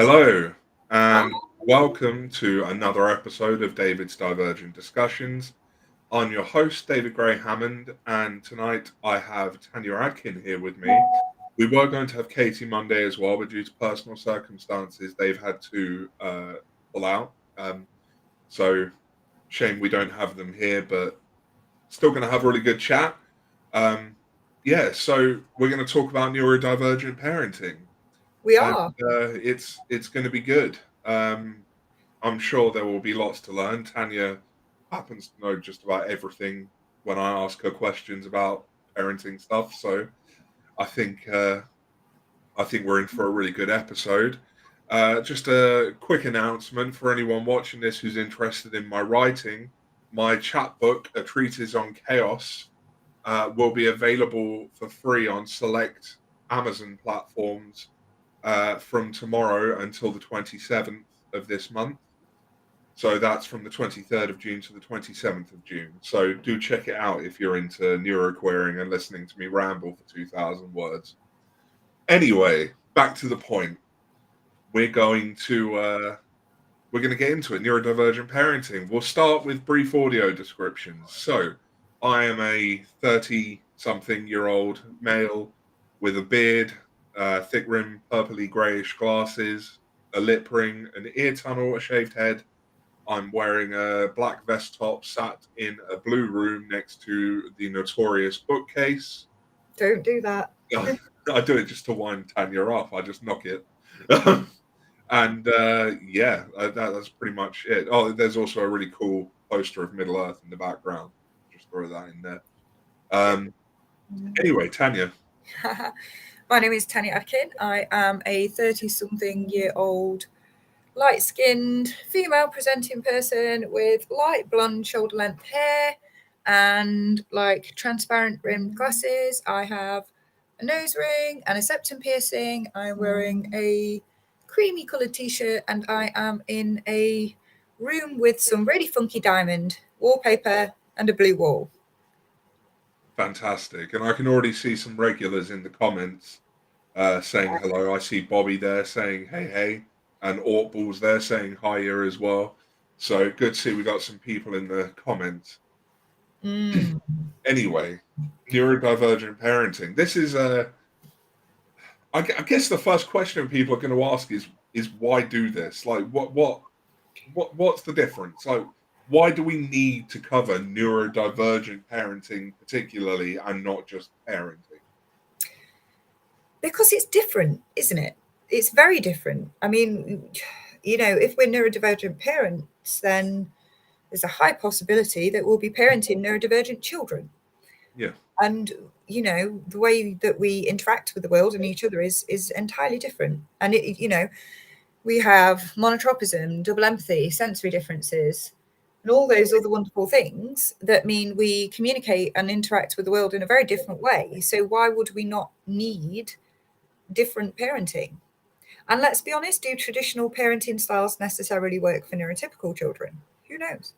Hello, and welcome to another episode of David's Divergent Discussions. I'm your host, David Gray Hammond, and tonight I have Tanya Adkin here with me. We were going to have Katie Munday as well, but due to personal circumstances, they've had to pull out. So, shame we don't have them here, but still going to have a really good chat. So we're going to talk about neurodivergent parenting. We are. It's going to be good. I'm sure there will be lots to learn. Tanya happens to know just about everything when I ask her questions about parenting stuff. So I think we're in for a really good episode. Just a quick announcement for anyone watching this who's interested in my writing. My chapbook, A Treatise on Chaos, will be available for free on select Amazon platforms from tomorrow until the 27th of this month. So that's from the 23rd of June to the 27th of June. So do check it out if you're into neuroquerying and listening to me ramble for 2,000 words. Anyway, back to the point. We're going to get into it. Neurodivergent parenting. We'll start with brief audio descriptions. So I am a 30-something-year-old male with a beard, thick rim, purpley greyish glasses, a lip ring, an ear tunnel, a shaved head. I'm wearing a black vest top, sat in a blue room next to the notorious bookcase. Don't do that. I do it just to wind Tanya off. I just knock it. And that's pretty much it. Oh, there's also a really cool poster of Middle Earth in the background. Just throw that in there. Anyway, Tanya. My name is Tanya Adkin. I am a 30-something-year-old, light-skinned, female presenting person with light blonde shoulder-length hair and transparent rimmed glasses. I have a nose ring and a septum piercing. I'm wearing a creamy coloured t-shirt and I am in a room with some really funky diamond wallpaper and a blue wall. Fantastic. And I can already see some regulars in the comments saying hello. I see Bobby there saying hey, and Ortball's there saying hi here as well. So good to see we got some people in the comments. Anyway, neurodivergent parenting. This is I guess the first question people are going to ask is why do this? Like what's the difference? Like why do we need to cover neurodivergent parenting particularly and not just parenting? Because it's different, isn't it? It's very different. I mean, if we're neurodivergent parents, then there's a high possibility that we'll be parenting neurodivergent children. Yeah. And, the way that we interact with the world and each other is entirely different. And, we have monotropism, double empathy, sensory differences, and all those other wonderful things that mean we communicate and interact with the world in a very different way. So why would we not need different parenting? And let's be honest, do traditional parenting styles necessarily work for neurotypical children? Who knows?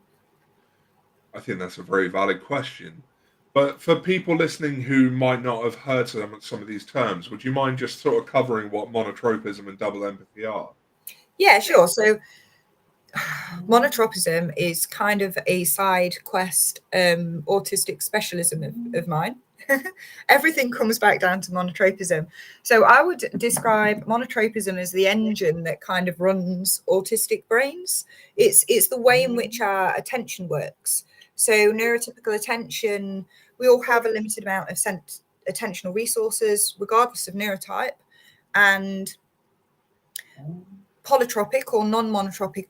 I think that's a very valid question. But for people listening who might not have heard some of these terms, would you mind just sort of covering what monotropism and double empathy are? Yeah, sure. So monotropism is kind of a side quest autistic specialism of mine. Everything comes back down to monotropism. So I would describe monotropism as the engine that kind of runs autistic brains. It's the way in which our attention works. So neurotypical attention, we all have a limited amount of attentional resources, regardless of neurotype. And polytropic or non-monotropic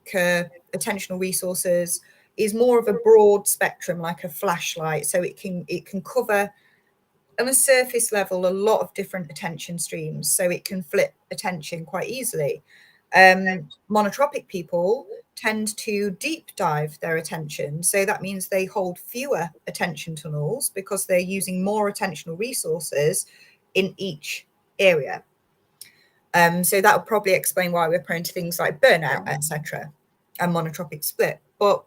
attentional resources is more of a broad spectrum, like a flashlight. So it can cover on a surface level a lot of different attention streams. So it can flip attention quite easily. Monotropic people tend to deep dive their attention. So that means they hold fewer attention tunnels because they're using more attentional resources in each area. So that would probably explain why we're prone to things like burnout, etc., and monotropic split. But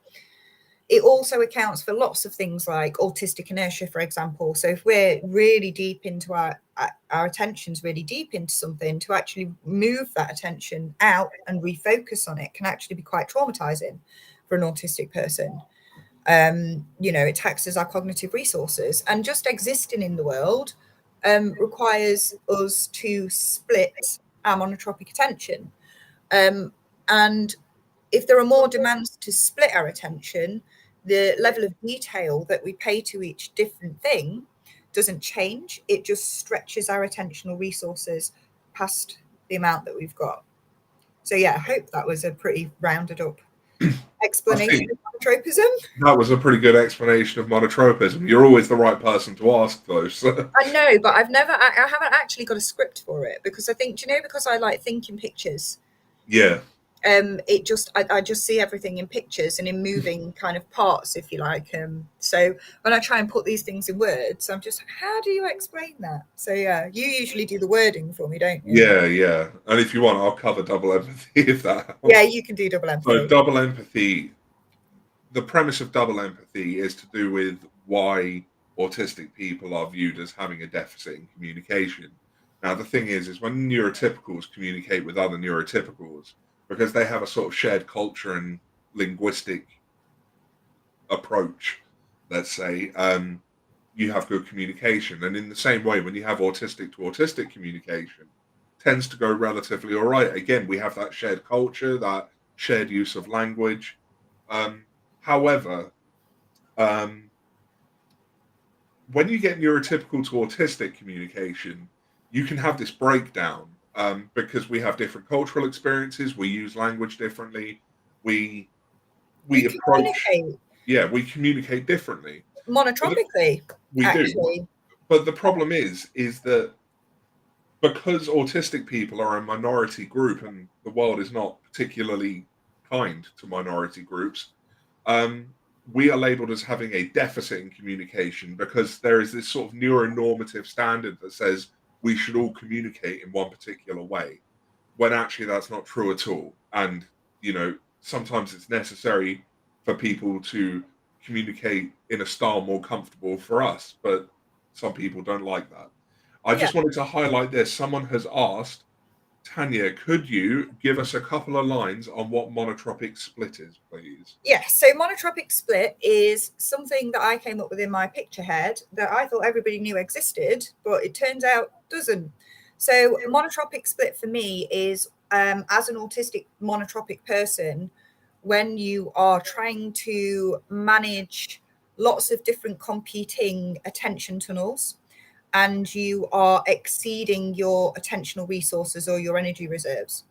it also accounts for lots of things like autistic inertia, for example. So if we're really deep into our attention's really deep into something, to actually move that attention out and refocus on it can actually be quite traumatizing for an autistic person. It taxes our cognitive resources, and just existing in the world requires us to split our monotropic attention. And if there are more demands to split our attention, the level of detail that we pay to each different thing doesn't change. It just stretches our attentional resources past the amount that we've got. So yeah, I hope that was a pretty rounded up explanation of monotropism. That was a pretty good explanation of monotropism. You're always the right person to ask those. I know, but I haven't actually got a script for it, because I think, because I like thinking pictures. Yeah. I just see everything in pictures and in moving kind of parts, if you like. So when I try and put these things in words, I'm just like, how do you explain that? So yeah, you usually do the wording for me, don't you? Yeah. And if you want, I'll cover double empathy if that helps. Yeah, you can do double empathy. So double empathy, the premise of double empathy is to do with why autistic people are viewed as having a deficit in communication. Now, the thing is when neurotypicals communicate with other neurotypicals, because they have a sort of shared culture and linguistic approach, let's say, you have good communication. And in the same way, when you have autistic to autistic communication, tends to go relatively all right. Again, we have that shared culture, that shared use of language. However, when you get neurotypical to autistic communication, you can have this breakdown because we have different cultural experiences. We use language differently. We approach. We communicate differently. Monotropically, we actually. do. But the problem is that because autistic people are a minority group and the world is not particularly kind to minority groups, we are labeled as having a deficit in communication because there is this sort of neuronormative standard that says we should all communicate in one particular way, when actually that's not true at all. And, sometimes it's necessary for people to communicate in a style more comfortable for us, but some people don't like that. I just wanted to highlight this. Someone has asked, Tanya, could you give us a couple of lines on what monotropic split is, please? Yes, so monotropic split is something that I came up with in my picture head that I thought everybody knew existed, but it turns out doesn't. So monotropic split for me is, as an autistic monotropic person, when you are trying to manage lots of different competing attention tunnels and you are exceeding your attentional resources or your energy reserves.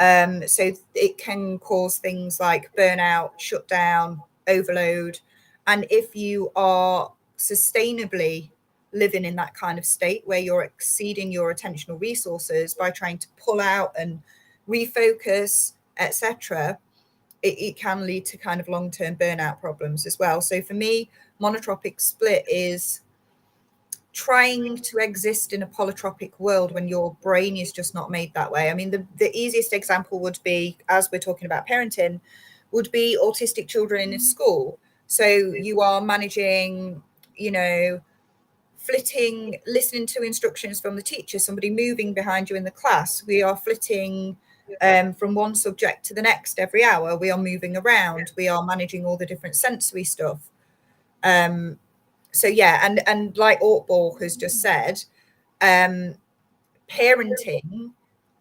So it can cause things like burnout, shutdown, overload. And if you are sustainably living in that kind of state where you're exceeding your attentional resources by trying to pull out and refocus, etc., it can lead to kind of long-term burnout problems as well. So for me, monotropic split is trying to exist in a polytropic world when your brain is just not made that way. I mean, the easiest example would be, as we're talking about parenting, would be autistic children in a school. So you are managing, flitting, listening to instructions from the teacher, somebody moving behind you in the class. We are flitting from one subject to the next every hour. We are moving around. We are managing all the different sensory stuff. So yeah, and like Ortborg has just said, parenting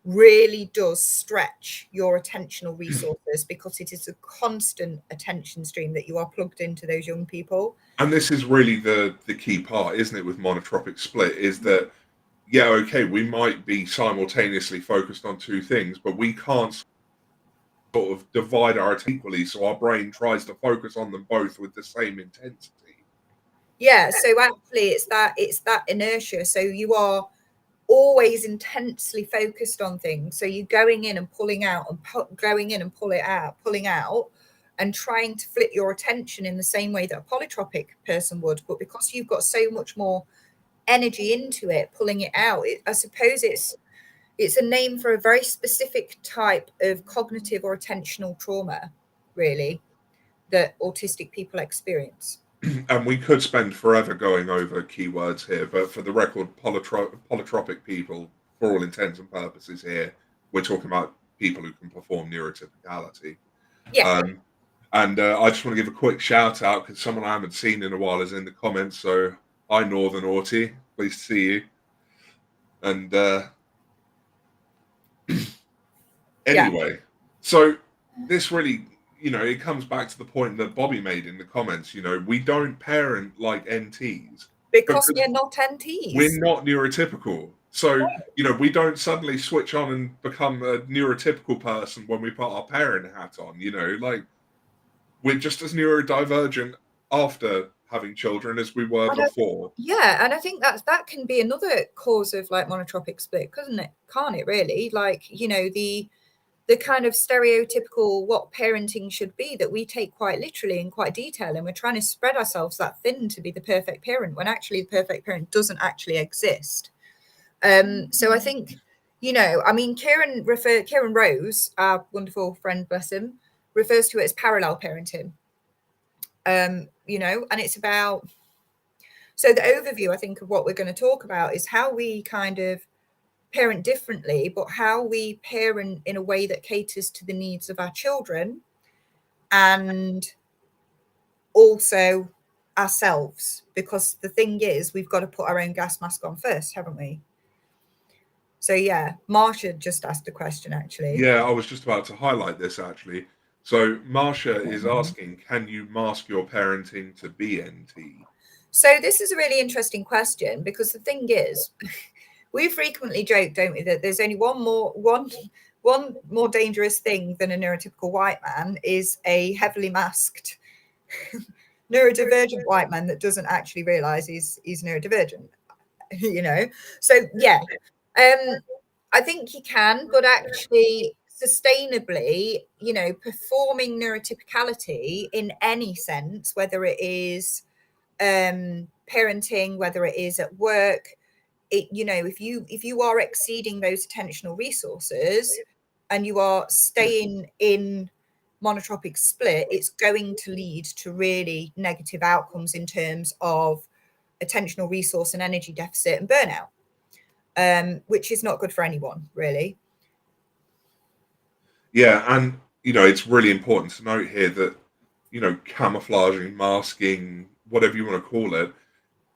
really does stretch your attentional resources because it is a constant attention stream that you are plugged into those young people. And this is really the key part, isn't it, with monotropic split, is that, yeah, okay, we might be simultaneously focused on two things, but we can't sort of divide our attention equally, so our brain tries to focus on them both with the same intensity. Yeah, so actually it's that inertia. So you are always intensely focused on things. So you're going in and pulling out and going in and pulling out and trying to flip your attention in the same way that a polytropic person would. But because you've got so much more energy into it, pulling it out, I suppose it's a name for a very specific type of cognitive or attentional trauma, really, that autistic people experience. And we could spend forever going over keywords here, but for the record, polytropic people, for all intents and purposes here, we're talking about people who can perform neurotypicality. Yeah. And I just want to give a quick shout out because someone I haven't seen in a while is in the comments. So, hi, Northern Autie. Pleased to see you. And anyway, so this really, it comes back to the point that Bobby made in the comments. We don't parent like NTs. Because we're not NTs. We're not neurotypical. So, we don't suddenly switch on and become a neurotypical person when we put our parent hat on, like we're just as neurodivergent after having children as we were before. Yeah, and I think that can be another cause of like monotropic split, can't it really? Like, the kind of stereotypical what parenting should be that we take quite literally and quite detailed, and we're trying to spread ourselves that thin to be the perfect parent when actually the perfect parent doesn't actually exist. So I think, Kieran Rose, our wonderful friend, bless him, refers to it as parallel parenting. And it's about, so the overview, I think, of what we're going to talk about is how we kind of parent differently, but how we parent in a way that caters to the needs of our children and also ourselves, because the thing is, we've got to put our own gas mask on first, haven't we? So yeah, Marsha just asked a question, actually. Yeah, I was just about to highlight this, actually. So Marsha is asking, can you mask your parenting to be NT? So this is a really interesting question, because the thing is, we frequently joke, don't we, that there's only one more dangerous thing than a neurotypical white man is a heavily masked neurodivergent white man that doesn't actually realize he's neurodivergent. So yeah, I think you can, but actually sustainably, performing neurotypicality in any sense, whether it is parenting, whether it is at work, if you are exceeding those attentional resources and you are staying in monotropic split, it's going to lead to really negative outcomes in terms of attentional resource and energy deficit and burnout, which is not good for anyone, really. Yeah, and it's really important to note here that camouflaging, masking, whatever you want to call it,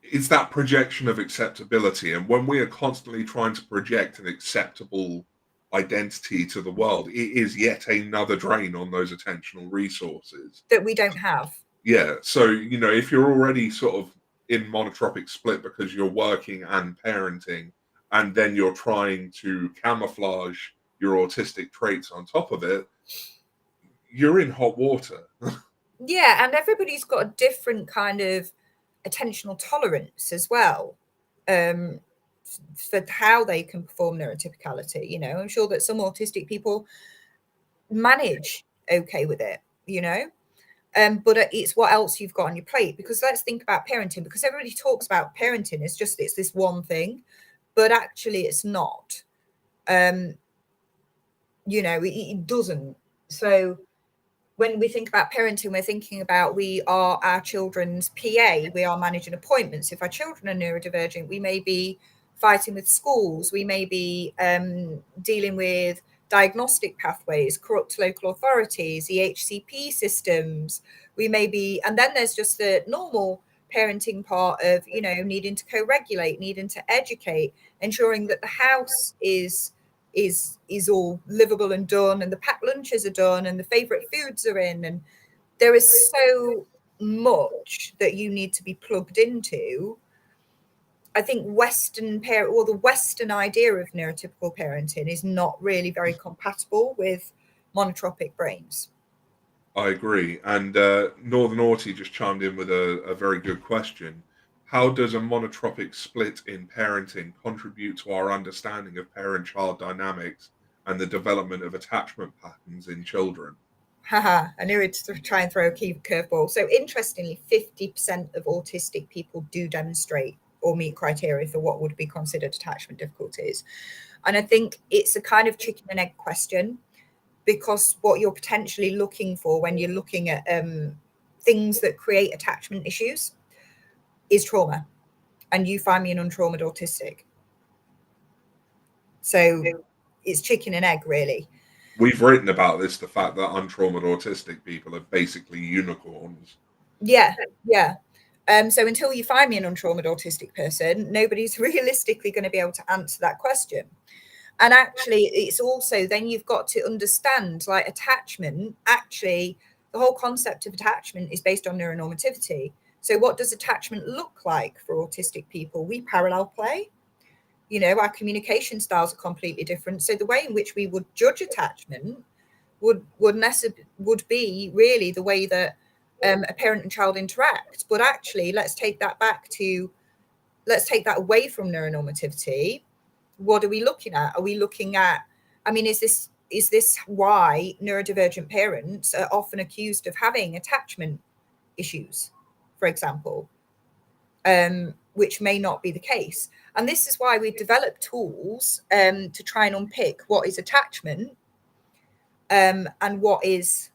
it's that projection of acceptability. And when we are constantly trying to project an acceptable identity to the world, it is yet another drain on those attentional resources that we don't have. Yeah. So, if you're already sort of in monotropic split because you're working and parenting, and then you're trying to camouflage your autistic traits on top of it, you're in hot water. Yeah, and everybody's got a different kind of attentional tolerance as well, for how they can perform neurotypicality. I'm sure that some autistic people manage okay with it, but it's what else you've got on your plate. Because let's think about parenting, because everybody talks about parenting as just it's this one thing, but actually it's not. It doesn't. So when we think about parenting, we're thinking about we are our children's PA. We are managing appointments. If our children are neurodivergent, we may be fighting with schools. We may be dealing with diagnostic pathways, corrupt local authorities, EHCP systems. We may be, and then there's just the normal parenting part of, needing to co-regulate, needing to educate, ensuring that the house is all livable and done, and the packed lunches are done, and the favorite foods are in, and there is so much that you need to be plugged into. I think the Western idea of neurotypical parenting is not really very compatible with monotropic brains. I agree. And Northern Autie just chimed in with a very good question. How does a monotropic split in parenting contribute to our understanding of parent-child dynamics and the development of attachment patterns in children? Haha, I knew it to try and throw a key curveball. So interestingly, 50% of autistic people do demonstrate or meet criteria for what would be considered attachment difficulties. And I think it's a kind of chicken and egg question, because what you're potentially looking for when you're looking at things that create attachment issues is trauma, and you find me an untraumatized autistic. So it's chicken and egg, really. We've written about this, the fact that untraumatized autistic people are basically unicorns. Yeah. So until you find me an untraumatized autistic person, nobody's realistically going to be able to answer that question. And actually, it's also then you've got to understand, like, attachment. Actually, the whole concept of attachment is based on neuronormativity. So what does attachment look like for autistic people? We parallel play. You know, our communication styles are completely different. So the way in which we would judge attachment would be really the way that a parent and child interact. But actually, let's take that away from neuronormativity. What are we looking at? Are we looking at, I mean, is this why neurodivergent parents are often accused of having attachment issues, for example, which may not be the case? And this is why we've developed tools to try and unpick what is attachment and what is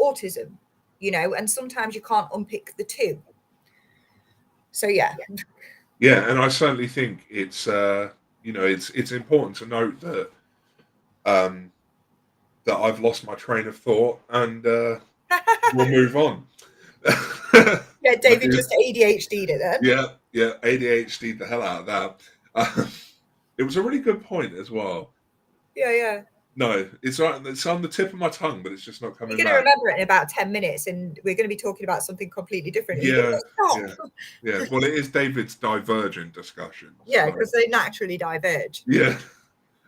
autism, you know, and sometimes you can't unpick the two. So yeah, and I certainly think it's it's important to note that that I've lost my train of thought, and we'll move on. Yeah, David just ADHD'd it then. Yeah, ADHD'd the hell out of that. It was a really good point as well. Yeah. No, it's on the tip of my tongue, but it's just not coming You're back. going to remember it in about 10 minutes, and we're going to be talking about something completely different. Yeah. Well, it is David's divergent discussion. Yeah, because they naturally diverge. Yeah.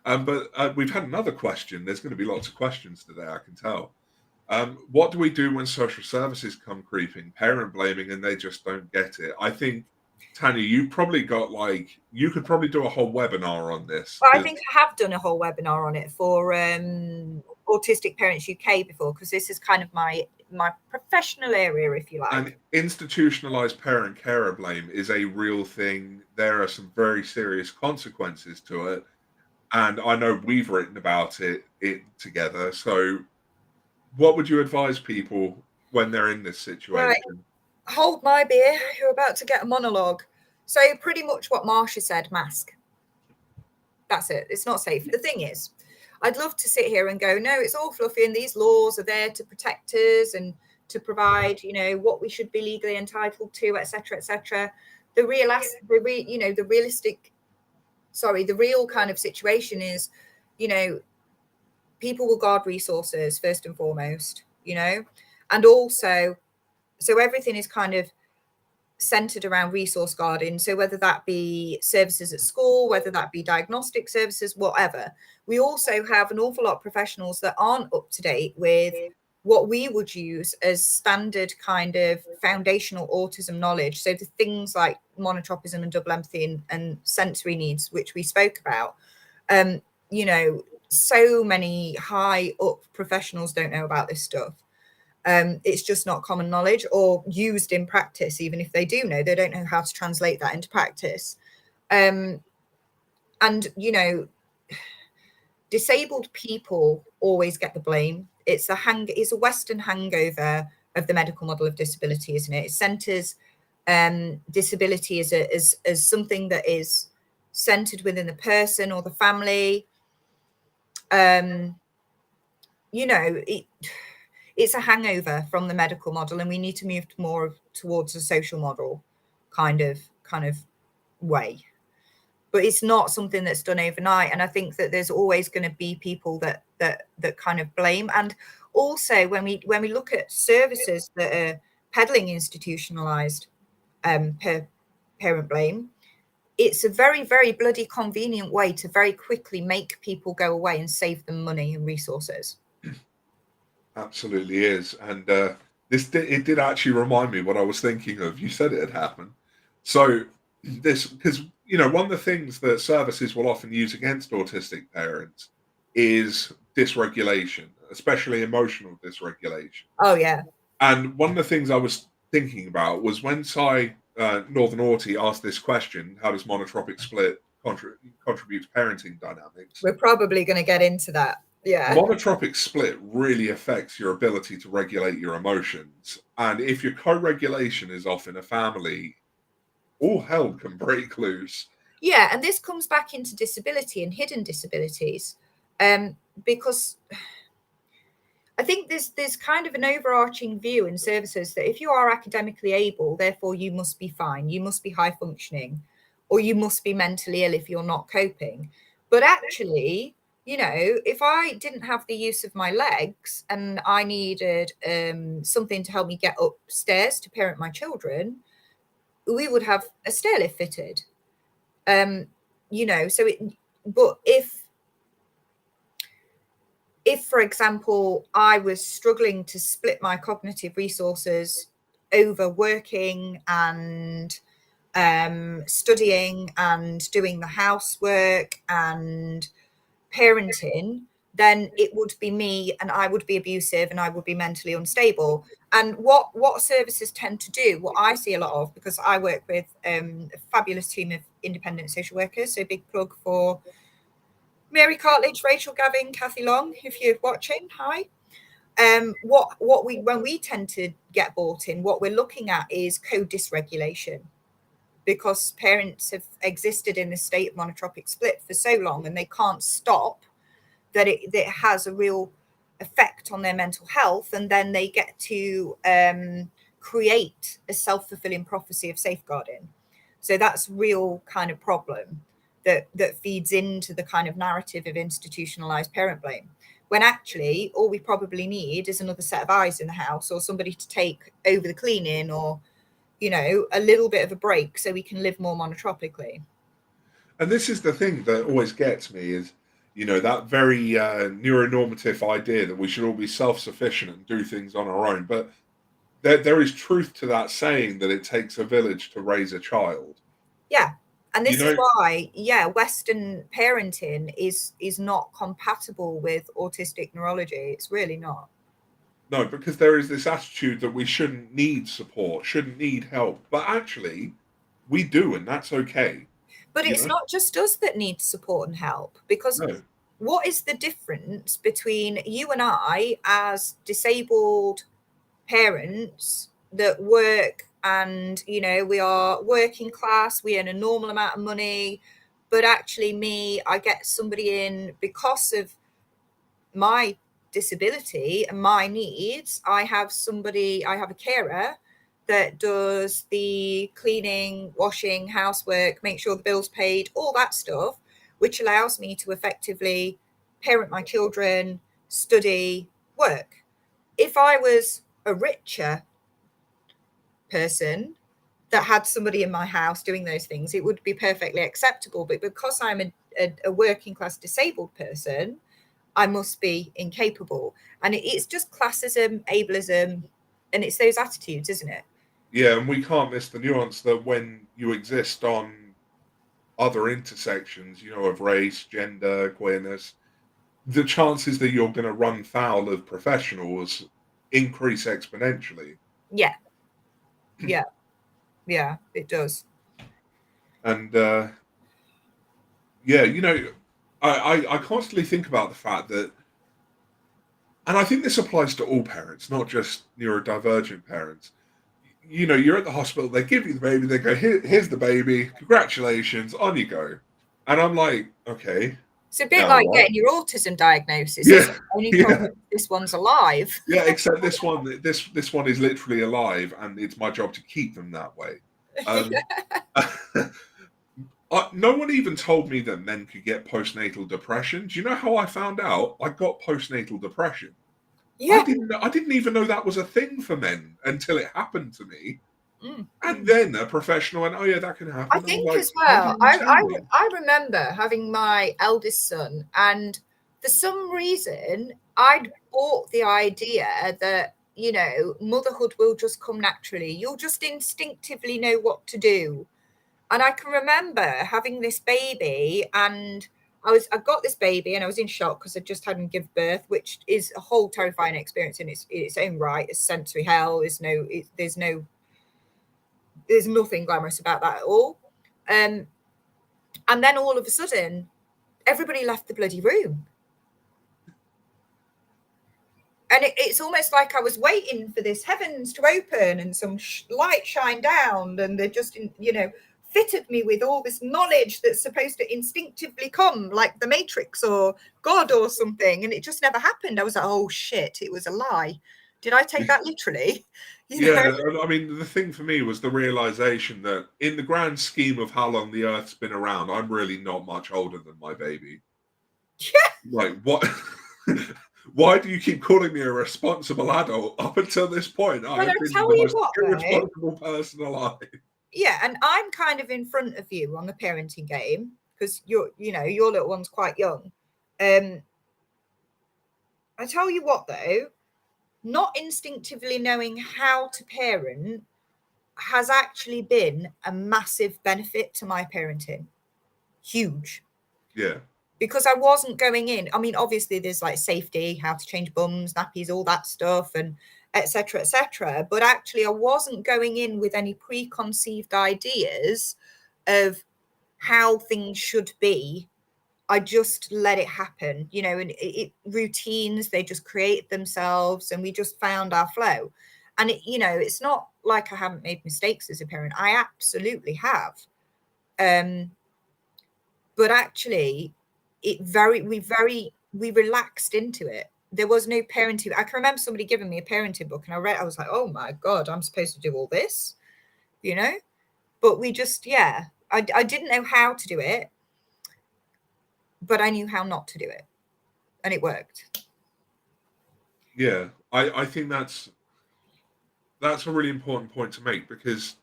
But we've had another question. There's going to be lots of questions today, I can tell. What do we do when social services come creeping, parent blaming, and they just don't get it? I think, Tanya, you could probably do a whole webinar on this. Well, I think I have done a whole webinar on it for Autistic Parents UK before, because this is kind of my professional area, if you like. And institutionalized parent carer blame is a real thing. There are some very serious consequences to it. And I know we've written about it together. So what would you advise people when they're in this situation? Right. Hold my beer. You're about to get a monologue. So pretty much what Marsha said, mask. That's it. It's not safe. The thing is, I'd love to sit here and go, no, it's all fluffy, and these laws are there to protect us and to provide, you know, what we should be legally entitled to, etc., etc. The real kind of situation is, you know, people will guard resources first and foremost, you know, and also, so everything is kind of centered around resource guarding. So whether that be services at school, whether that be diagnostic services, whatever, we also have an awful lot of professionals that aren't up to date with what we would use as standard kind of foundational autism knowledge. So the things like monotropism and double empathy and sensory needs, which we spoke about, you know, so many high up professionals don't know about this stuff. It's just not common knowledge or used in practice. Even if they do know, they don't know how to translate that into practice. And, you know, disabled people always get the blame. It's a Western hangover of the medical model of disability, isn't it? It centers disability as something that is centered within the person or the family. You know, it's a hangover from the medical model, and we need to move more towards a social model kind of way. But it's not something that's done overnight. And I think that there's always going to be people that kind of blame. And also when we look at services that are peddling institutionalized parent blame, it's a very, very bloody convenient way to very quickly make people go away and save them money and resources. Absolutely is. And it did actually remind me what I was thinking of. You said it had happened. So because, you know, one of the things that services will often use against autistic parents is dysregulation, especially emotional dysregulation. Oh, yeah. And one of the things I was thinking about was when Northern Autie asked this question, how does monotropic split contribute to parenting dynamics? We're probably going to get into that. Yeah. Monotropic split really affects your ability to regulate your emotions. And if your co-regulation is off in a family, all hell can break loose. Yeah, and this comes back into disability and hidden disabilities, because I think there's kind of an overarching view in services that if you are academically able, therefore you must be fine, you must be high functioning, or you must be mentally ill if you're not coping. But actually, you know, if I didn't have the use of my legs and I needed something to help me get upstairs to parent my children, we would have a stair lift fitted. You know, so it, but if, for example, I was struggling to split my cognitive resources over working and studying and doing the housework and parenting, then it would be me, and I would be abusive and I would be mentally unstable. And what services tend to do, what I see a lot of, because I work with a fabulous team of independent social workers, so big plug for Mary Cartledge, Rachel Gavin, Kathy Long, if you're watching, hi. What we, when we tend to get bought in, what we're looking at is co-dysregulation, because parents have existed in this state of monotropic split for so long and they can't stop, that it has a real effect on their mental health, and then they get to create a self-fulfilling prophecy of safeguarding. So that's real kind of problem that feeds into the kind of narrative of institutionalized parent blame, when actually all we probably need is another set of eyes in the house, or somebody to take over the cleaning, or, you know, a little bit of a break so we can live more monotropically. And this is the thing that always gets me is, you know, that very neuronormative idea that we should all be self-sufficient and do things on our own. But there is truth to that saying that it takes a village to raise a child. Yeah. And You this is know, why, yeah, Western parenting is not compatible with autistic neurology. It's really not. no, because there is this attitude that we shouldn't need support, shouldn't need help. But actually, we do, and that's okay. But You it's know? not just us that need support and help, because No. what is the difference between you and I as disabled parents that work, and, you know, we are working class, we earn a normal amount of money, but actually me, I get somebody in because of my disability and my needs. I have a carer that does the cleaning, washing, housework, make sure the bill's paid, all that stuff, which allows me to effectively parent my children, study, work. If I was a richer person that had somebody in my house doing those things, it would be perfectly acceptable. But because I'm a working class disabled person, I must be incapable. And it's just classism, ableism, and it's those attitudes, isn't it? Yeah, and we can't miss the nuance that when you exist on other intersections, you know, of race, gender, queerness, the chances that you're going to run foul of professionals increase exponentially. Yeah, yeah, yeah, it does. And yeah, you know, I constantly think about the fact that, and I think this applies to all parents, not just neurodivergent parents. You know, you're at the hospital, they give you the baby, they go, here's the baby, congratulations, on you go. And I'm like, okay, It's a bit now like what? getting your autism diagnosis, isn't Yeah, it? Only yeah, problem this one's alive. yeah. Except this one is literally alive, and it's my job to keep them that way. Um, no one even told me that men could get postnatal depression. Do you know how I found out? I got postnatal depression. Yeah. I didn't even know that was a thing for men until it happened to me. Mm. And then a professional went, "Oh yeah, that can I happen." I was think like, as "How do well, you even tell me?" I remember having my eldest son, and for some reason, I'd bought the idea that, you know, motherhood will just come naturally. You'll just instinctively know what to do. And I can remember having this baby, and I got this baby and I was in shock because I just hadn't give birth, which is a whole terrifying experience in its own right. It's sensory hell. There's nothing glamorous about that at all. Um, and then all of a sudden, everybody left the bloody room. And it's almost like I was waiting for this heavens to open and some light shine down, and they just, fitted me with all this knowledge that's supposed to instinctively come, like the Matrix or God or something, and it just never happened. I was like, oh shit, it was a lie. Did I take that literally? Yeah, I mean, the thing for me was the realization that in the grand scheme of how long the Earth's been around, I'm really not much older than my baby. Yeah. Like, what? Why do you keep calling me a responsible adult? Up until this point, I have been Tell the you most what, irresponsible person alive. Yeah, and I'm kind of in front of you on the parenting game because your little one's quite young. I tell you what though, not instinctively knowing how to parent has actually been a massive benefit to my parenting. Huge. Yeah. Because I wasn't going in. I mean, obviously there's like safety, how to change bums, nappies, all that stuff, and etc. etc. But actually I wasn't going in with any preconceived ideas of how things should be. I just let it happen, and routines, they just create themselves and we just found our flow. And it's not like I haven't made mistakes as a parent. I absolutely have. But actually we relaxed into it. There was no parenting. I can remember somebody giving me a parenting book and I was like, oh my God, I'm supposed to do all this, but we just, I didn't know how to do it, but I knew how not to do it, and it worked. Yeah, I think that's a really important point to make, because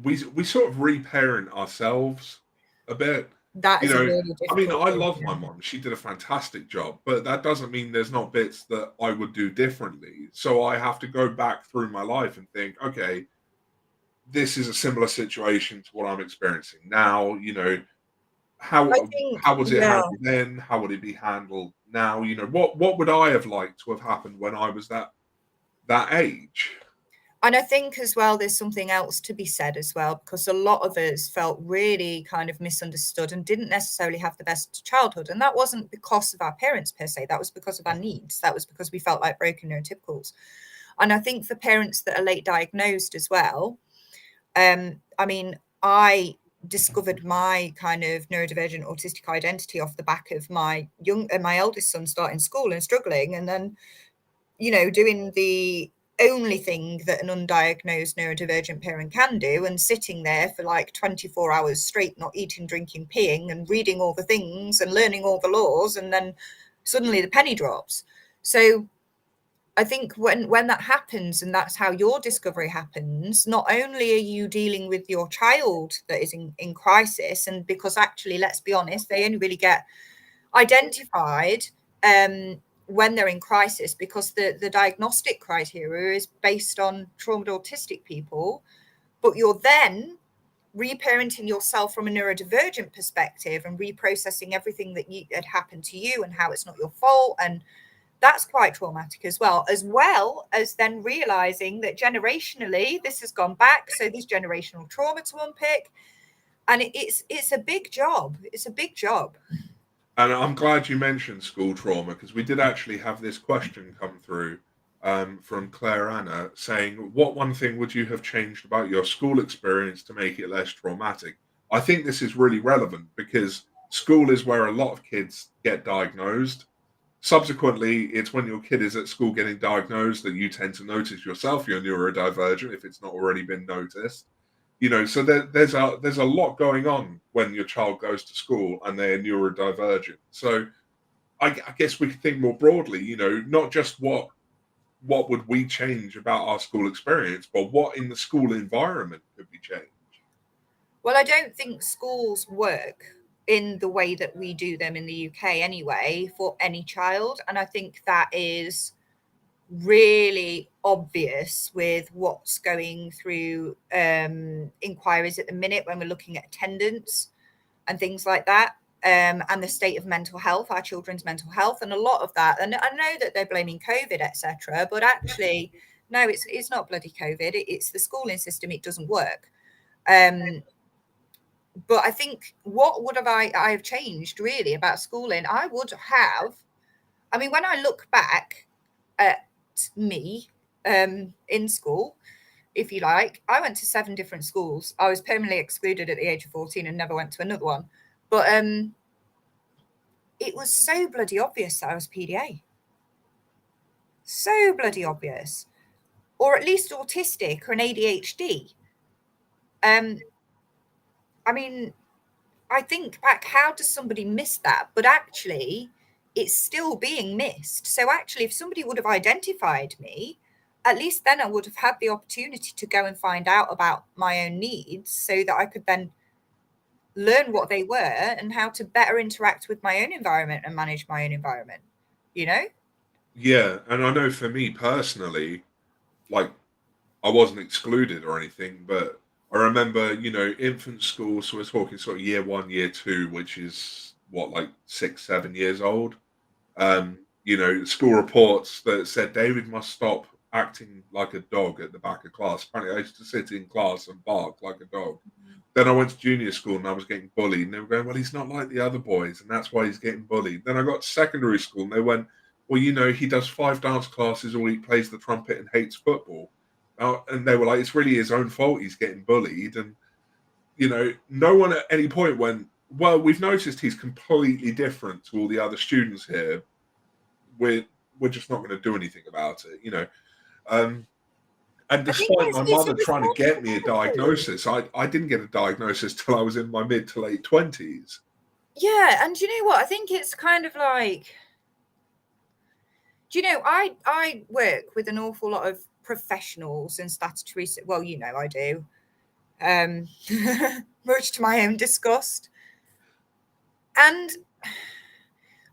we sort of reparent ourselves a bit. That is a really I mean, difficult I thing. love my mom. She did a fantastic job, but that doesn't mean there's not bits that I would do differently. So I have to go back through my life and think, okay, this is a similar situation to what I'm experiencing now. I How think, how was it handled then? How would it be handled now? What would I have liked to have happened when I was that age? and I think as well, there's something else to be said as well, because a lot of us felt really kind of misunderstood and didn't necessarily have the best childhood. And that wasn't because of our parents per se, that was because of our needs. That was because we felt like broken neurotypicals. And I think for parents that are late diagnosed as well, I mean, I discovered my kind of neurodivergent autistic identity off the back of my eldest son starting school and struggling, and then doing the only thing that an undiagnosed neurodivergent parent can do, and sitting there for like 24 hours straight, not eating, drinking, peeing, and reading all the things and learning all the laws, and then suddenly the penny drops. So I think when that happens, and that's how your discovery happens, not only are you dealing with your child that is in crisis, and because actually, let's be honest, they only really get identified when they're in crisis, because the diagnostic criteria is based on traumatized autistic people, but you're then reparenting yourself from a neurodivergent perspective and reprocessing everything that had happened to you and how it's not your fault. And that's quite traumatic as well as then realizing that generationally this has gone back, so there's generational trauma to unpick, and it's a big job. It's a big job. And I'm glad you mentioned school trauma, because we did actually have this question come through from Claire Anna saying, what one thing would you have changed about your school experience to make it less traumatic? I think this is really relevant because school is where a lot of kids get diagnosed. Subsequently, it's when your kid is at school getting diagnosed that you tend to notice yourself you're neurodivergent if it's not already been noticed. So there's a lot going on when your child goes to school and they're neurodivergent. So I guess we could think more broadly, not just what would we change about our school experience, but what in the school environment could be changed. Well, I don't think schools work in the way that we do them in the UK anyway for any child, and I think that is really obvious with what's going through inquiries at the minute when we're looking at attendance and things like that, and the state of mental health, our children's mental health, and a lot of that. And I know that they're blaming COVID, etc., but actually, no, it's not bloody COVID. It's the schooling system. It doesn't work. But I think what would have I have changed really about schooling? I would have. I mean, when I look back, at me in school, if you like. I went to 7 different schools. I was permanently excluded at the age of 14 and never went to another one. But it was so bloody obvious that I was PDA. So bloody obvious. Or at least autistic or an ADHD. I mean, I think back, how does somebody miss that? But actually, it's still being missed. So actually, if somebody would have identified me, at least then I would have had the opportunity to go and find out about my own needs so that I could then learn what they were and how to better interact with my own environment and manage my own environment, you know? Yeah, and I know for me personally, like, I wasn't excluded or anything, but I remember, infant school, so we're talking sort of year 1, year 2, which is what, like 6, 7 years old. School reports that said David must stop acting like a dog at the back of class. Apparently, I used to sit in class and bark like a dog. Then I went to junior school and I was getting bullied. And they were going, well, he's not like the other boys, and that's why he's getting bullied. Then I got to secondary school and they went, well, he does 5 dance classes a week, plays the trumpet and hates football. And they were like, it's really his own fault he's getting bullied. And, no one at any point went, well, we've noticed he's completely different to all the other students here. We're just not going to do anything about it, and despite my mother trying to get me a diagnosis, I didn't get a diagnosis till I was in my mid to late 20s. Yeah, and you know what? I think it's kind of like, I work with an awful lot of professionals and statutory, well, I do, much to my own disgust. And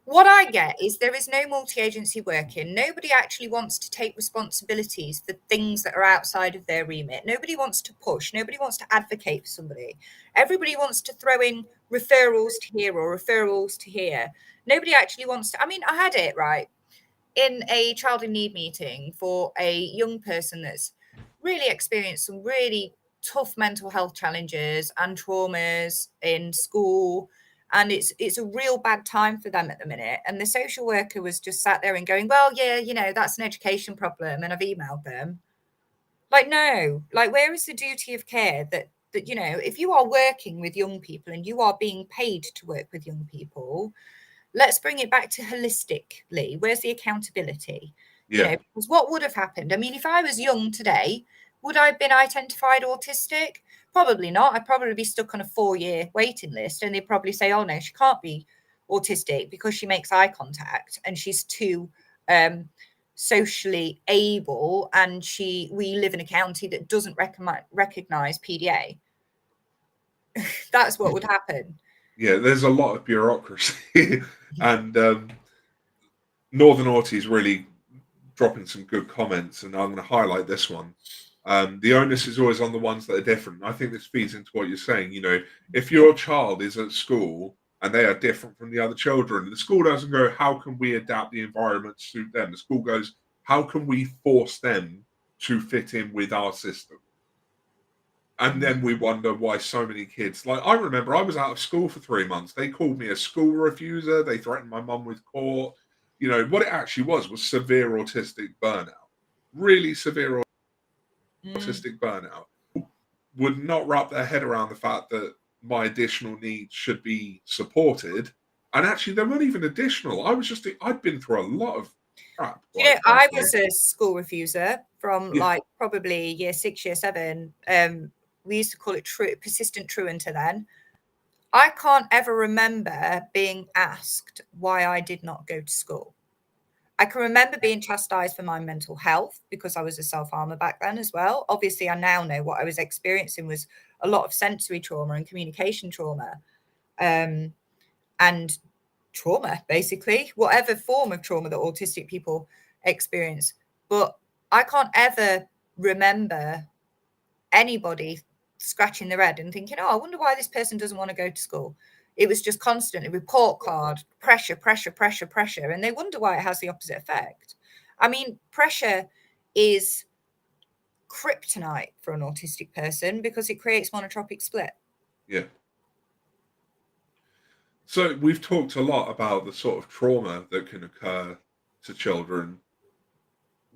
what I get is there is no multi-agency working. Nobody actually wants to take responsibilities for things that are outside of their remit. Nobody wants to push. Nobody wants to advocate for somebody. Everybody wants to throw in referrals to here or referrals to here. Nobody actually wants to. I mean, I had it right in a child in need meeting for a young person that's really experienced some really tough mental health challenges and traumas in school, and it's a real bad time for them at the minute. And the social worker was just sat there and going, well, yeah, that's an education problem, and I've emailed them. Like, no, like, where is the duty of care that if you are working with young people and you are being paid to work with young people, let's bring it back to holistically. Where's the accountability? Yeah. Because what would have happened? I mean, if I was young today, would I have been identified autistic? Probably not. I'd probably be stuck on a 4-year waiting list, and they'd probably say, oh no, she can't be autistic because she makes eye contact and she's too socially able, and we live in a county that doesn't recognize PDA. That's what would happen. Yeah, there's a lot of bureaucracy, and Northern Autie is really dropping some good comments, and I'm going to highlight this one. The onus is always on the ones that are different. I think this feeds into what you're saying. If your child is at school and they are different from the other children, the school doesn't go, how can we adapt the environment to suit them? The school goes, how can we force them to fit in with our system? And then we wonder why so many kids, like, I remember I was out of school for 3 months. They called me a school refuser. They threatened my mum with court. What it actually was severe autistic burnout. Really severe autistic burnout. Would not wrap their head around the fact that my additional needs should be supported. And actually, they weren't even additional. I'd been through a lot of crap. I was a school refuser from like probably year 6, year 7. We used to call it persistent truanter then. I can't ever remember being asked why I did not go to school. I can remember being chastised for my mental health because I was a self-harmer back then as well. Obviously, I now know what I was experiencing was a lot of sensory trauma and communication trauma, and trauma, basically, whatever form of trauma that autistic people experience. But I can't ever remember anybody scratching their head and thinking, oh, I wonder why this person doesn't want to go to school. It was just constantly report card, pressure, pressure, pressure, pressure. And they wonder why it has the opposite effect. I mean, pressure is kryptonite for an autistic person because it creates monotropic split. Yeah. So we've talked a lot about the sort of trauma that can occur to children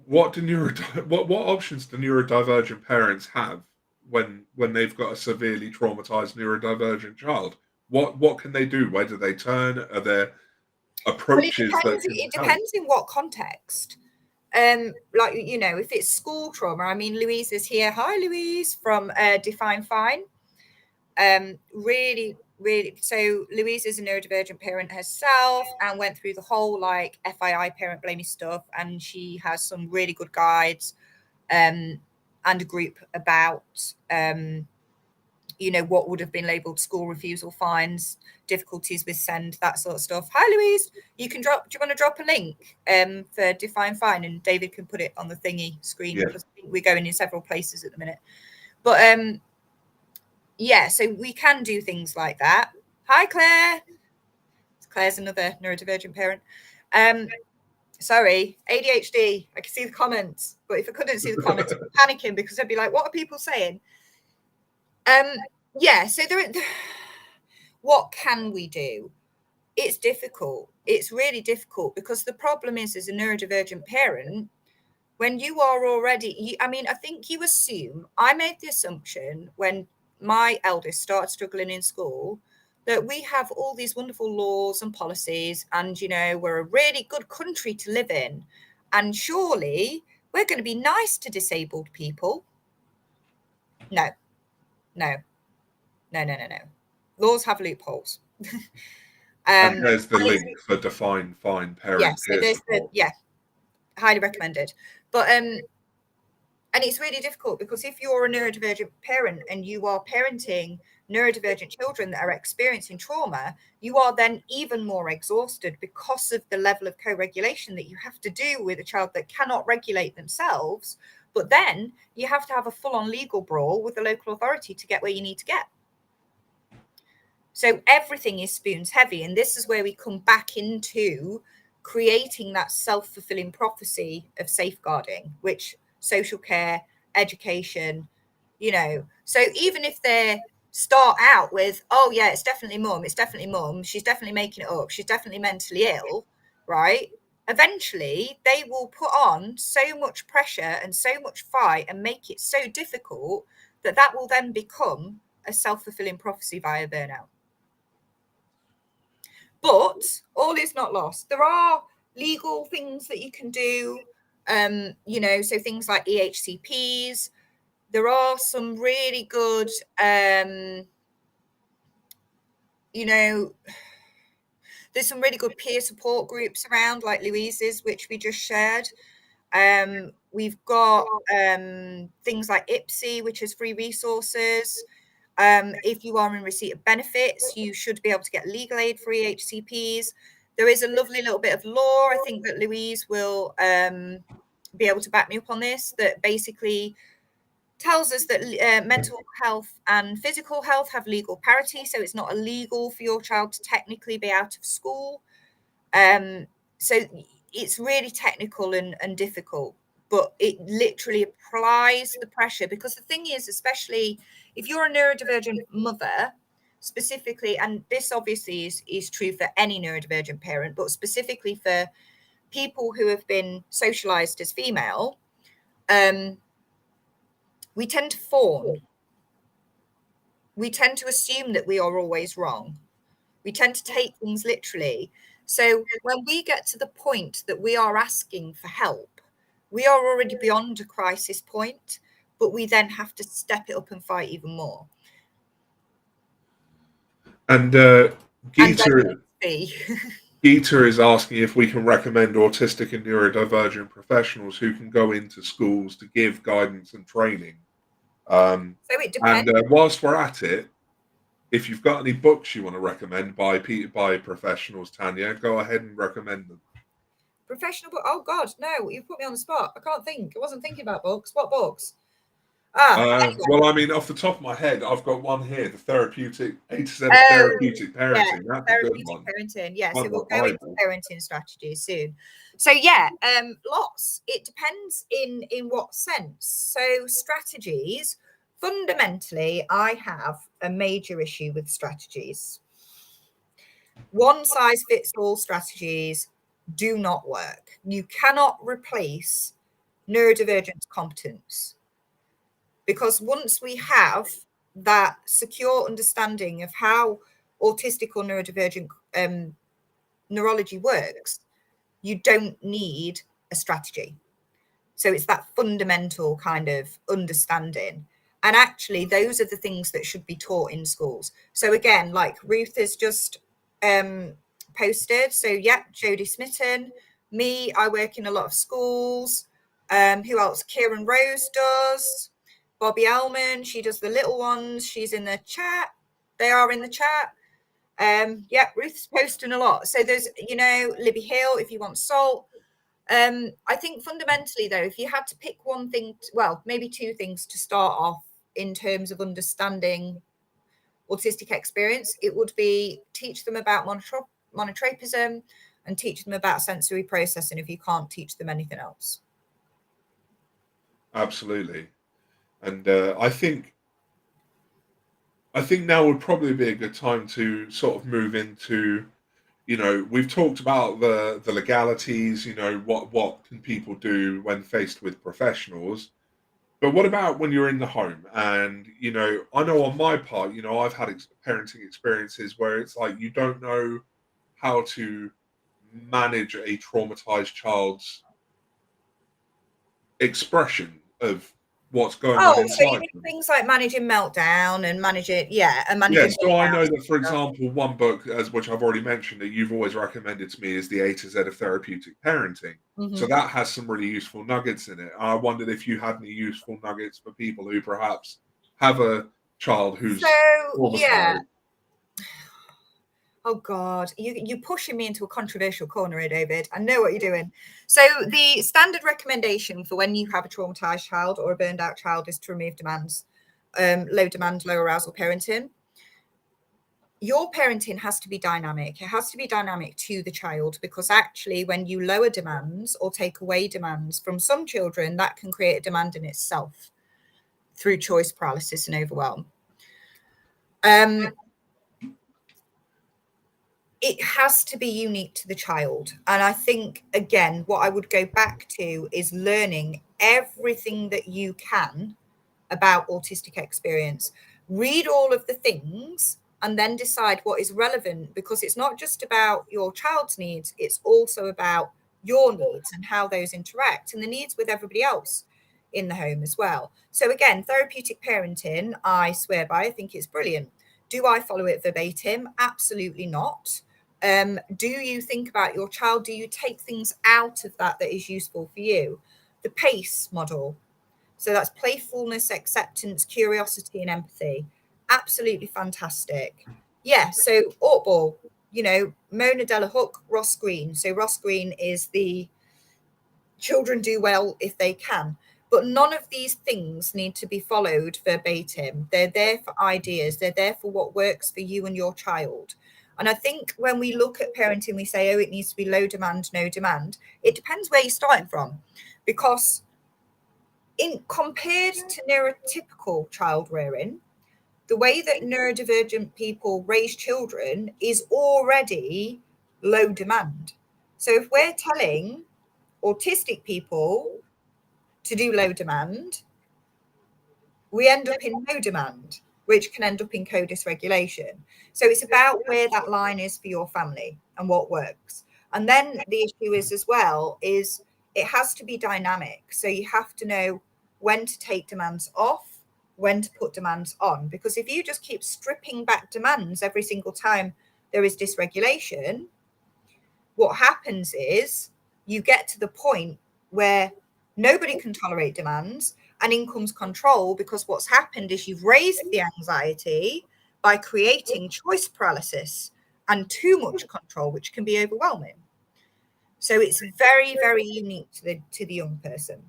what options do neurodivergent parents have when they've got a severely traumatized neurodivergent child? What can they do? Where do they turn? Are there approaches that can it help? depends in what context. Like, you know, if it's school trauma, I mean, Louise is here. Hi, Louise from Define Fine. Really, so Louise is a neurodivergent parent herself and went through the whole like FII parent blaming stuff, and she has some really good guides and a group about you know, what would have been labeled school refusal fines, difficulties with send, that sort of stuff. Hi, Louise. Do you want to drop a link for Define Fine, and David can put it on the thingy screen, because we're going in several places at the minute. But yeah, so we can do things like that. Hi, Claire. Claire's another neurodivergent parent. Sorry, ADHD. I can see the comments, but if I couldn't see the comments, I'd be panicking, because I'd be like, what are people saying? Yeah, so what can we do? It's difficult. It's really difficult, because the problem is, as a neurodivergent parent, when you are already, I mean, I think you assume, I made the assumption when my eldest started struggling in school, that we have all these wonderful laws and policies, and, you know, we're a really good country to live in. And surely we're going to be nice to disabled people. No. Laws have loopholes. And there's the link for Define Fine parent peer support. Highly recommended. But and it's really difficult, because if you're a neurodivergent parent and you are parenting neurodivergent children that are experiencing trauma, you are then even more exhausted because of the level of co-regulation that you have to do with a child that cannot regulate themselves. But then you have to have a full-on legal brawl with the local authority to get where you need to get. So everything is spoons heavy. And this is where we come back into creating that self-fulfilling prophecy of safeguarding, which social care, education, you know. So even if they start out with, oh yeah, it's definitely mum, she's definitely making it up, she's definitely mentally ill, right? Eventually they will put on so much pressure and so much fight and make it so difficult that will then become a self-fulfilling prophecy via burnout. But all is not lost. There are legal things that you can do, you know, so things like EHCPs. There are some really good, you know, there's some really good peer support groups around, like Louise's, which we just shared. We've got things like IPSI, which is free resources. If you are in receipt of benefits, you should be able to get legal aid for EHCPs. There is a lovely little bit of law. I think that Louise will be able to back me up on this, that basically tells us that mental health and physical health have legal parity. So it's not illegal for your child to technically be out of school. So it's really technical and difficult, but it literally applies the pressure, because the thing is, especially if you're a neurodivergent mother specifically, and this obviously is true for any neurodivergent parent, but specifically for people who have been socialized as female, we tend to fawn. We tend to assume that we are always wrong. We tend to take things literally. So when we get to the point that we are asking for help, we are already beyond a crisis point, but we then have to step it up and fight even more. And Geeta is asking if we can recommend autistic and neurodivergent professionals who can go into schools to give guidance and training. So it depends. And whilst we're at it, if you've got any books you want to recommend by professionals, Tanya, go ahead and recommend them. Professional book? Oh God, no! You put me on the spot. I can't think. I wasn't thinking about books. What books? Anyway. Well, I mean, off the top of my head, I've got one here: the therapeutic therapeutic parenting. Yeah, that's a good one. Parenting. Yeah, so we'll go into parenting strategies soon. So yeah, lots. It depends in what sense. So strategies. Fundamentally, I have a major issue with strategies. One size fits all strategies do not work. You cannot replace neurodivergent competence. Because once we have that secure understanding of how autistic or neurodivergent neurology works, you don't need a strategy. So it's that fundamental kind of understanding. And actually, those are the things that should be taught in schools. So again, like Ruth has just posted. So yeah, Jodie Smitten, me, I work in a lot of schools. Who else? Kieran Rose does. Bobby Ellman, she does the little ones. She's in the chat. They are in the chat. Yeah, Ruth's posting a lot. So there's, you know, Libby Hill, if you want salt. I think fundamentally, though, if you had to pick one thing, well, maybe two things to start off in terms of understanding autistic experience, it would be teach them about monotropism and teach them about sensory processing if you can't teach them anything else. Absolutely. And I think now would probably be a good time to sort of move into, you know, we've talked about the legalities, you know, what can people do when faced with professionals. But what about when you're in the home? And, you know, I know on my part, you know, I've had parenting experiences where it's like you don't know how to manage a traumatized child's expression of what's going on Oh, so you inside mean them. things like managing meltdown and managing, yeah, and Yeah, managing. so I know that, for example, one book, as which I've already mentioned, that you've always recommended to me is The A to Z of Therapeutic Parenting. So that has some really useful nuggets in it. I wondered if you had any useful nuggets for people who perhaps have a child who's So yeah. traumatized. Oh God, you're pushing me into a controversial corner here, David. I know what you're doing. So the standard recommendation for when you have a traumatized child or a burned out child is to remove demands, low demand, low arousal parenting. Your parenting has to be dynamic. It has to be dynamic to the child, because actually when you lower demands or take away demands from some children, that can create a demand in itself through choice paralysis and overwhelm. It has to be unique to the child. And I think, again, what I would go back to is learning everything that you can about autistic experience. Read all of the things and then decide what is relevant, because it's not just about your child's needs, it's also about your needs and how those interact and the needs with everybody else in the home as well. So again, therapeutic parenting, I swear by, I think it's brilliant. Do I follow it verbatim? Absolutely not. Do you think about your child? Do you take things out of that is useful for you? The PACE model. So that's playfulness, acceptance, curiosity, and empathy. Absolutely fantastic. Yeah. So Ortball, you know, Mona Della Hook, Ross Green. So Ross Green is the children do well if they can. But none of these things need to be followed verbatim. They're there for ideas. They're there for what works for you and your child. And I think when we look at parenting, we say, oh, it needs to be low demand, no demand. It depends where you're starting from. Because compared to neurotypical child rearing, the way that neurodivergent people raise children is already low demand. So if we're telling autistic people to do low demand, we end up in no demand, which can end up in co-dysregulation. So it's about where that line is for your family and what works. And then the issue is as well is it has to be dynamic. So you have to know when to take demands off, when to put demands on. Because if you just keep stripping back demands every single time there is dysregulation, what happens is you get to the point where nobody can tolerate demands and in comes control, because what's happened is you've raised the anxiety by creating choice paralysis and too much control, which can be overwhelming. So it's very, very unique to the young person.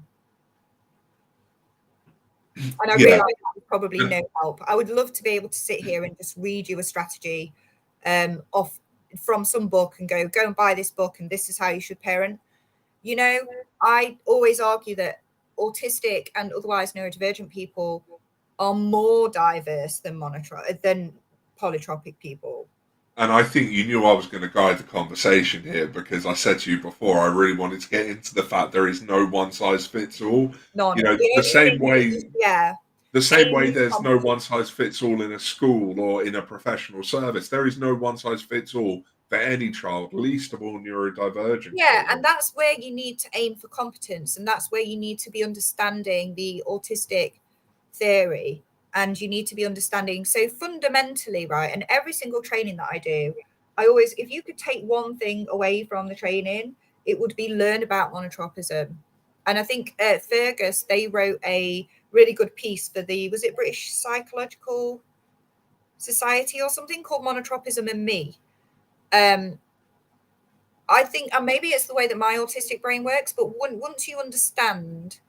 And I realise that was probably no help. I would love to be able to sit here and just read you a strategy off from some book and go and buy this book and this is how you should parent. You know, I always argue that autistic and otherwise neurodivergent people are more diverse than polytropic people. And I think you knew I was going to guide the conversation here, because I said to you before, I really wanted to get into the fact there is no one size fits all. None. You know, The the only same thing way, is, yeah, the same way aim there's no competence. one size fits all in a school or in a professional service. There is no one size fits all for any child, least of all neurodivergent Yeah, and children. that's where you need to aim for competence, and that's where you need to be understanding the autistic theory, and you need to be understanding. So fundamentally, right, and every single training that I do, I always, if you could take one thing away from the training, it would be learn about monotropism. And I think Fergus, they wrote a really good piece for the, was it British Psychological Society or something, called Monotropism and Me. I think, and maybe it's the way that my autistic brain works, but once you understand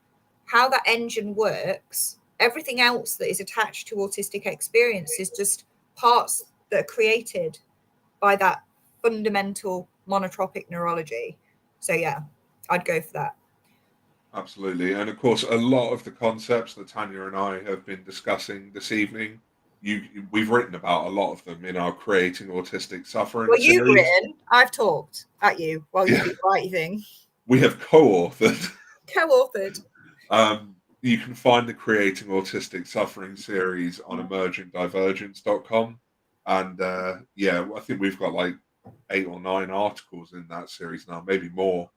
how that engine works, everything else that is attached to autistic experience is just parts that are created by that fundamental monotropic neurology. So yeah, I'd go for that. Absolutely. And of course, a lot of the concepts that Tanya and I have been discussing this evening, we've written about a lot of them in our Creating Autistic Suffering Well, you've series. written, I've talked at you while you Yeah, do the right thing. we have co-authored. Co-authored. You can find the Creating Autistic Suffering series on emergentdivergence.com. And yeah, I think we've got like 8 or 9 articles in that series now, maybe more.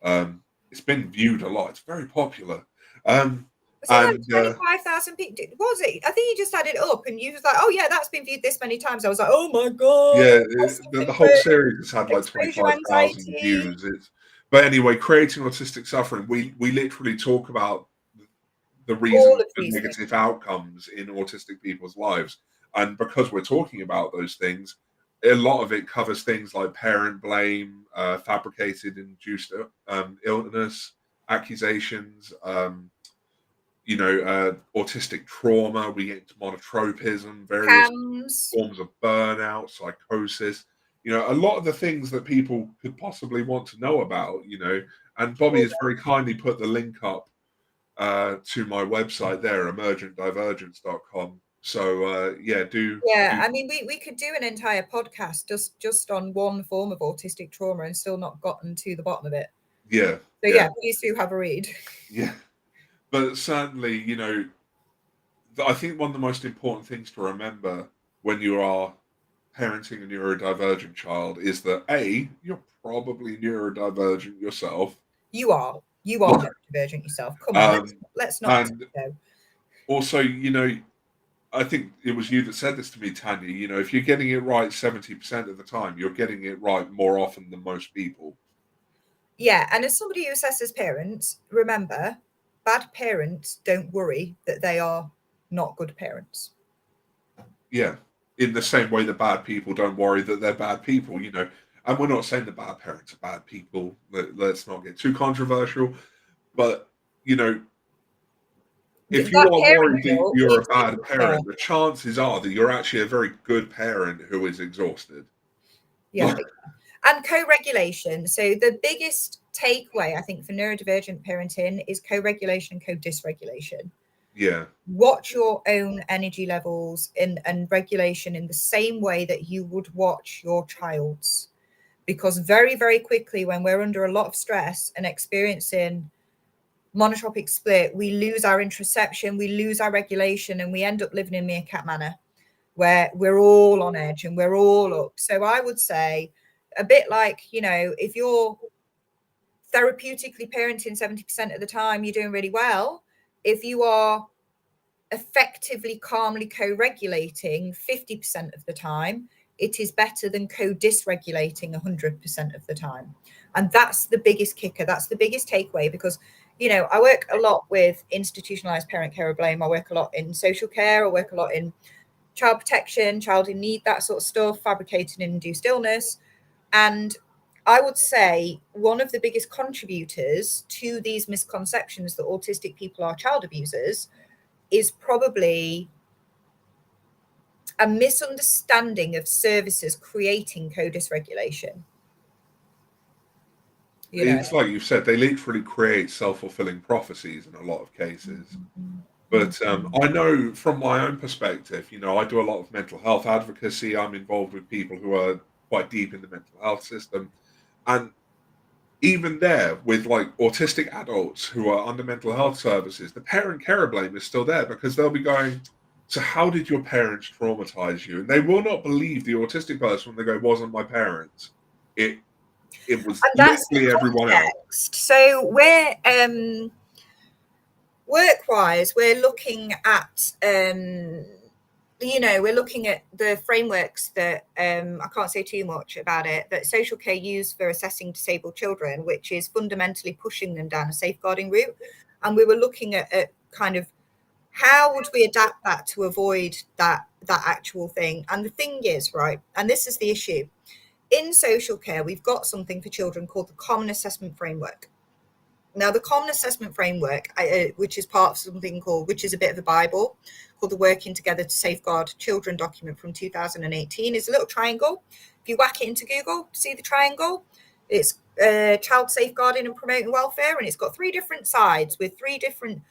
It's been viewed a lot. It's very popular. Was it And like 25,000 people? Was it? I think you just added up and you was like, oh yeah, that's been viewed this many times. I was like, oh my God. yeah, Positive the whole input, series has had like exposure 25,000 anxiety. views. But anyway, Creating Autistic Suffering, we literally talk about the All reasons of for these things. negative outcomes in autistic people's lives. And because we're talking about those things, a lot of it covers things like parent blame, fabricated induced illness, accusations, autistic trauma. We get into monotropism, various CAMS. forms of burnout, psychosis. A lot of the things that people could possibly want to know about. And Bobby has very kindly put the link up to my website there, emergentdivergence.com. So yeah, Yeah, I mean, we could do an entire podcast just on one form of autistic trauma and still not gotten to the bottom of it. yeah, So yeah, please do have a read. yeah. But certainly, I think one of the most important things to remember when you are parenting a neurodivergent child is that you're probably neurodivergent yourself. You are neurodivergent yourself. Come on, let's not And go. also, I think it was you that said this to me, Tanya. If you're getting it right 70% of the time, you're getting it right more often than most people. Yeah, and as somebody who assesses parents, remember, bad parents don't worry that they are not good parents. Yeah, in the same way that bad people don't worry that they're bad people, And we're not saying that bad parents are bad people. Let's not get too controversial. But, if you That are worried that parental you're a is bad parent, the chances are that you're actually a very good parent who is exhausted. yeah. And co-regulation. So the biggest takeaway, I think, for neurodivergent parenting is co-regulation, co-dysregulation. Yeah. Watch your own energy levels and regulation in the same way that you would watch your child's. Because very, very quickly, when we're under a lot of stress and experiencing monotropic split, we lose our interoception, we lose our regulation, and we end up living in meerkat manner, where we're all on edge and we're all up. So I would say, a bit like, if you're therapeutically parenting 70% of the time, you're doing really well. If you are effectively calmly co-regulating 50% of the time, it is better than co-dysregulating 100% of the time. And that's the biggest kicker. That's the biggest takeaway, because I work a lot with institutionalized parent care or blame. I work a lot in social care. I work a lot in child protection, child in need, that sort of stuff, fabricated and induced illness. And I would say one of the biggest contributors to these misconceptions that autistic people are child abusers is probably a misunderstanding of services creating co-dysregulation. It's like you said, they literally create self-fulfilling prophecies in a lot of cases. But I know from my own perspective, you know, I do a lot of mental health advocacy. I'm involved with people who are quite deep in the mental health system. And even there, with like autistic adults who are under mental health services, the parent carer blame is still there because they'll be going, so how did your parents traumatize you? And they will not believe the autistic person when they go, it wasn't my parents. It was And that's literally everyone else. So we're work-wise, we're looking at we're looking at the frameworks that I can't say too much about it, that social care use for assessing disabled children, which is fundamentally pushing them down a safeguarding route. And we were looking at kind of how would we adapt that to avoid that actual thing. And the thing is, right, and this is the issue, in social care, we've got something for children called the Common Assessment Framework. Now, the Common Assessment Framework, which is part of something called, which is a bit of a Bible, called the Working Together to Safeguard Children document from 2018, is a little triangle. If you whack it into Google, see the triangle, it's child safeguarding and promoting welfare, and it's got 3 different sides with 3 different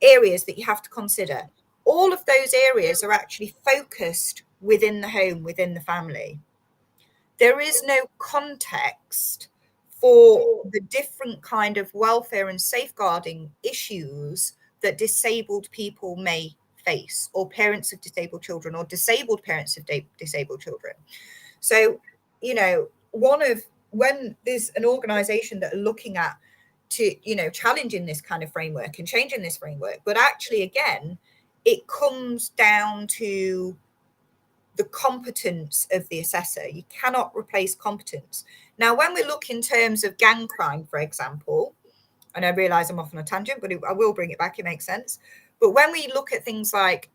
areas that you have to consider. All of those areas are actually focused within the home, within the family. There is no context for the different kind of welfare and safeguarding issues that disabled people may face, or parents of disabled children, or disabled parents of disabled children. So, you know, when there's an organization that are looking at challenging this kind of framework and changing this framework, but actually, again, it comes down to the competence of the assessor. You cannot replace competence. Now, when we look in terms of gang crime, for example, and I realize I'm off on a tangent, but I will bring it back, it makes sense. But when we look at things like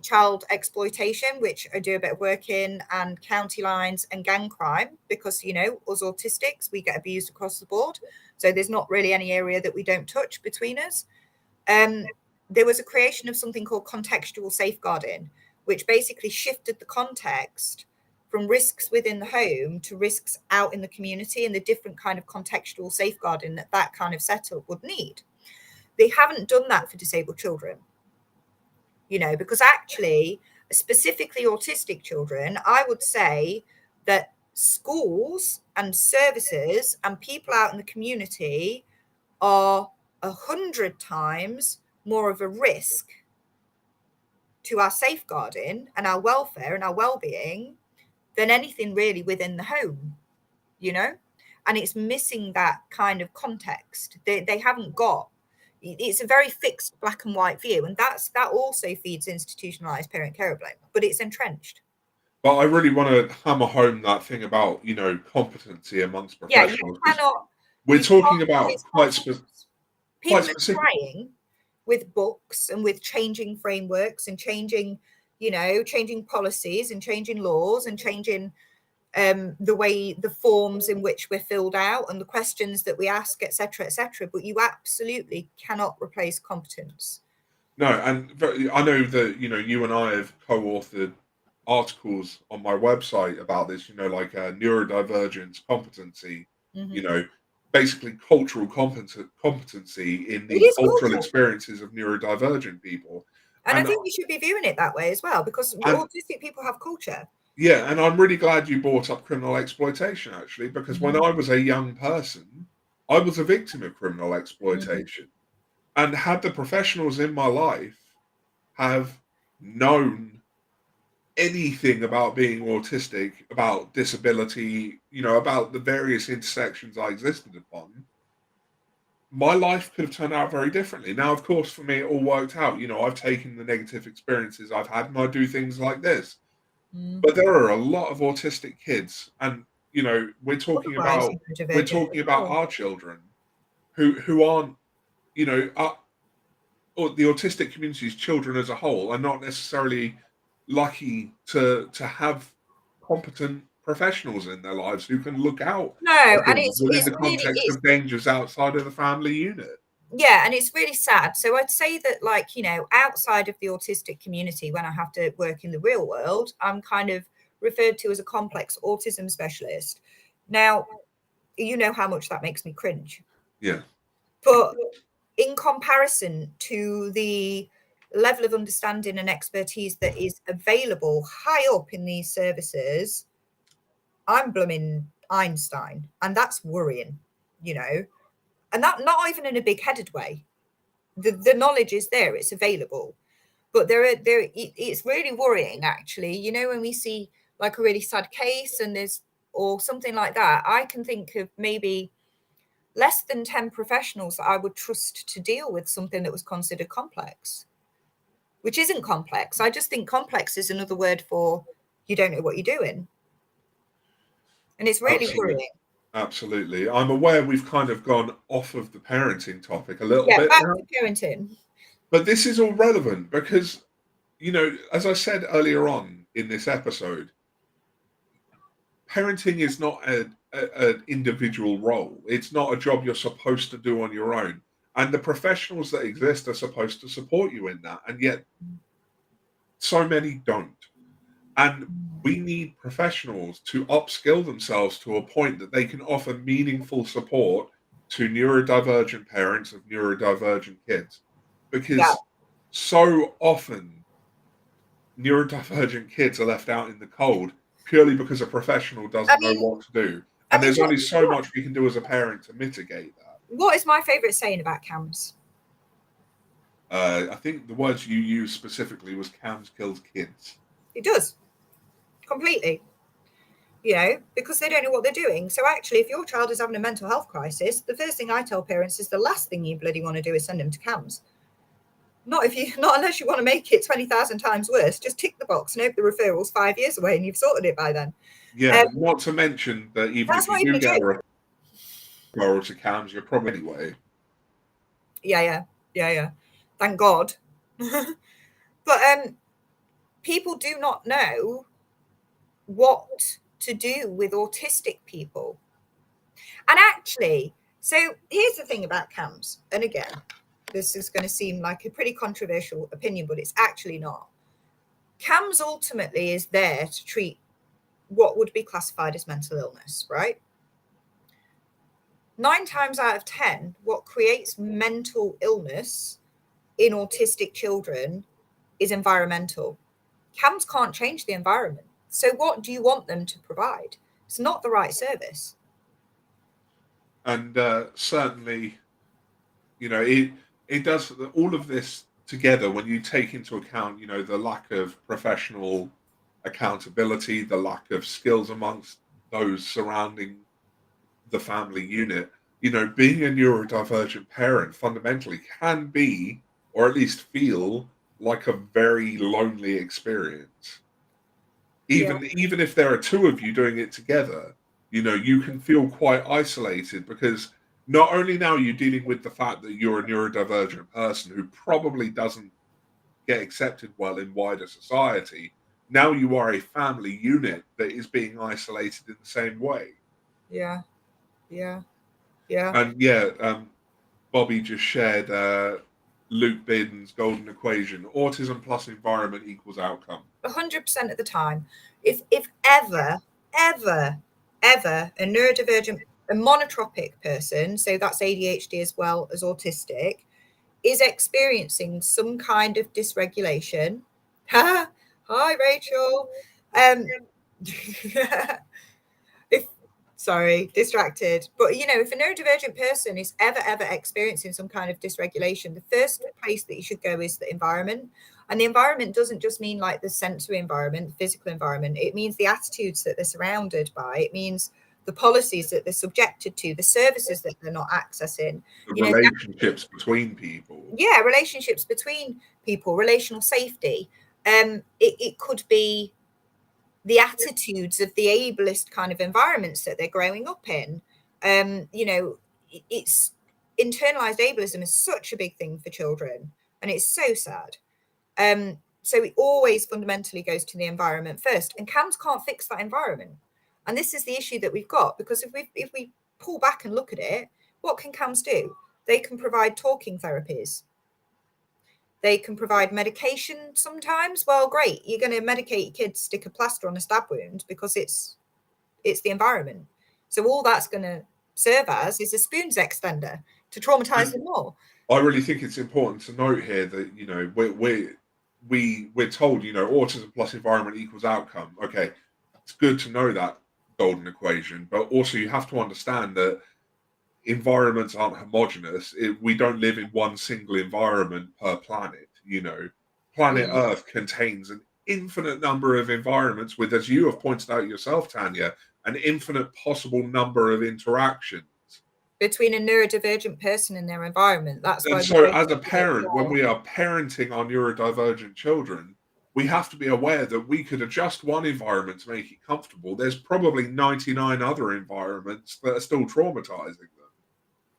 child exploitation, which I do a bit of work in, and county lines and gang crime, because, you know, us autistics, we get abused across the board. So there's not really any area that we don't touch between us. There was a creation of something called contextual safeguarding, which basically shifted the context from risks within the home to risks out in the community, and the different kind of contextual safeguarding that kind of setup would need. They haven't done that for disabled children, you know, because actually, specifically autistic children, I would say that schools and services and people out in the community are 100 times more of a risk to our safeguarding and our welfare and our well-being than anything really within the home, you know. And it's missing that kind of context. They haven't got, it's a very fixed black and white view, and that also feeds institutionalized parent care blame, but it's entrenched. But I really want to hammer home that thing about, you know, competency amongst professionals. We're talking about quite specific. People are trying with books and with changing frameworks and changing policies and changing laws and changing the way, the forms in which we're filled out and the questions that we ask, etc., etc. But you absolutely cannot replace competence. No, and I know that, you know, you and I have co-authored articles on my website about this, you know, like neurodivergent competency, you know, basically cultural competency in the cultural experiences of neurodivergent people. And I think we should be viewing it that way as well, because autistic people have culture. Yeah, and I'm really glad you brought up criminal exploitation, actually, because when I was a young person, I was a victim of criminal exploitation. And had the professionals in my life have known anything about being autistic, about disability, you know, about the various intersections I existed upon, my life could have turned out very differently. Now, of course, for me, it all worked out. You know, I've taken the negative experiences I've had and I do things like this. But there are a lot of autistic kids, and, you know, we're talking about our children who aren't, you know, or the autistic community's children as a whole are not necessarily lucky to have competent professionals in their lives who can look out and within the context of dangers outside of the family unit. Yeah, and it's really sad. So I'd say that, like, you know, outside of the autistic community, when I have to work in the real world, I'm kind of referred to as a complex autism specialist. Now, you know how much that makes me cringe. Yeah. But in comparison to the level of understanding and expertise that is available high up in these services, I'm blooming Einstein, and that's worrying, you know, and that not even in a big-headed way. The knowledge is there, it's available, but it's really worrying, actually. You know, when we see like a really sad case and there's or something like that, I can think of maybe less than 10 professionals that I would trust to deal with something that was considered complex, which isn't complex. I just think complex is another word for you don't know what you're doing. And it's really worrying. Absolutely. I'm aware we've kind of gone off of the parenting topic a little bit Back now. to parenting. But this is all relevant because, you know, as I said earlier on in this episode, parenting is not an individual role. It's not a job you're supposed to do on your own. And the professionals that exist are supposed to support you in that. And yet, so many don't. And we need professionals to upskill themselves to a point that they can offer meaningful support to neurodivergent parents of neurodivergent kids. Because so often neurodivergent kids are left out in the cold purely because a professional doesn't know what to do. And there's only so much we can do as a parent to mitigate that. What is my favourite saying about CAMHS? I think the words you used specifically was CAMHS kills kids. It does. Completely. You know, because they don't know what they're doing. So actually, if your child is having a mental health crisis, the first thing I tell parents is the last thing you bloody want to do is send them to CAMHS. Not unless you want to make it 20,000 times worse. Just tick the box and hope the referral's 5 years away and you've sorted it by then. Yeah, not to mention that even if you do get a referral to CAMHS, you're probably anyway. Yeah. Thank God. But people do not know what to do with autistic people. And actually, so here's the thing about CAMHS. And again, this is going to seem like a pretty controversial opinion, but it's actually not. CAMHS ultimately is there to treat what would be classified as mental illness, right? 9 times out of 10, what creates mental illness in autistic children is environmental. CAMHS can't change the environment. So what do you want them to provide? It's not the right service. And certainly, you know, it does all of this together when you take into account, you know, the lack of professional accountability, the lack of skills amongst those surrounding the family unit. You know, being a neurodivergent parent fundamentally can be, or at least feel, like a very lonely experience. Even if there are 2 of you doing it together, you know, you can feel quite isolated because not only now you're dealing with the fact that you're a neurodivergent person who probably doesn't get accepted well in wider society, now you are a family unit that is being isolated in the same way. Yeah. And Bobby just shared Luke Bin's golden equation: autism plus environment equals outcome. 100% of the time. If ever a neurodivergent, a monotropic person, so that's ADHD as well as autistic, is experiencing some kind of dysregulation. Hi, Rachel. Sorry, distracted. But, you know, if a neurodivergent person is ever experiencing some kind of dysregulation, the first place that you should go is the environment. And the environment doesn't just mean like the sensory environment, the physical environment. It means the attitudes that they're surrounded by. It means the policies that they're subjected to, the services that they're not accessing. The relationships between people. Yeah, relationships between people, relational safety. It could be the attitudes of the ableist kind of environments that they're growing up in. You know, it's internalized ableism is such a big thing for children, and it's so sad. So it always fundamentally goes to the environment first, and CAMHS can't fix that environment. And this is the issue that we've got, because if we pull back and look at it, what can CAMHS do? They can provide talking therapies. They can provide medication sometimes. Well, great. You're going to medicate your kids, stick a plaster on a stab wound because it's the environment. So all that's going to serve as is a spoons extender to traumatize them more. I really think it's important to note here that, you know, we're told, you know, autism plus environment equals outcome. Okay, it's good to know that golden equation, but also you have to understand that environments aren't homogenous. We don't live in one single environment per planet. You know, planet Earth contains an infinite number of environments with, as you have pointed out yourself, Tanya, an infinite possible number of interactions between a neurodivergent person and their environment. That's why. And so, as a parent, when we are parenting our neurodivergent children, we have to be aware that we could adjust one environment to make it comfortable. There's probably 99 other environments that are still traumatizing them.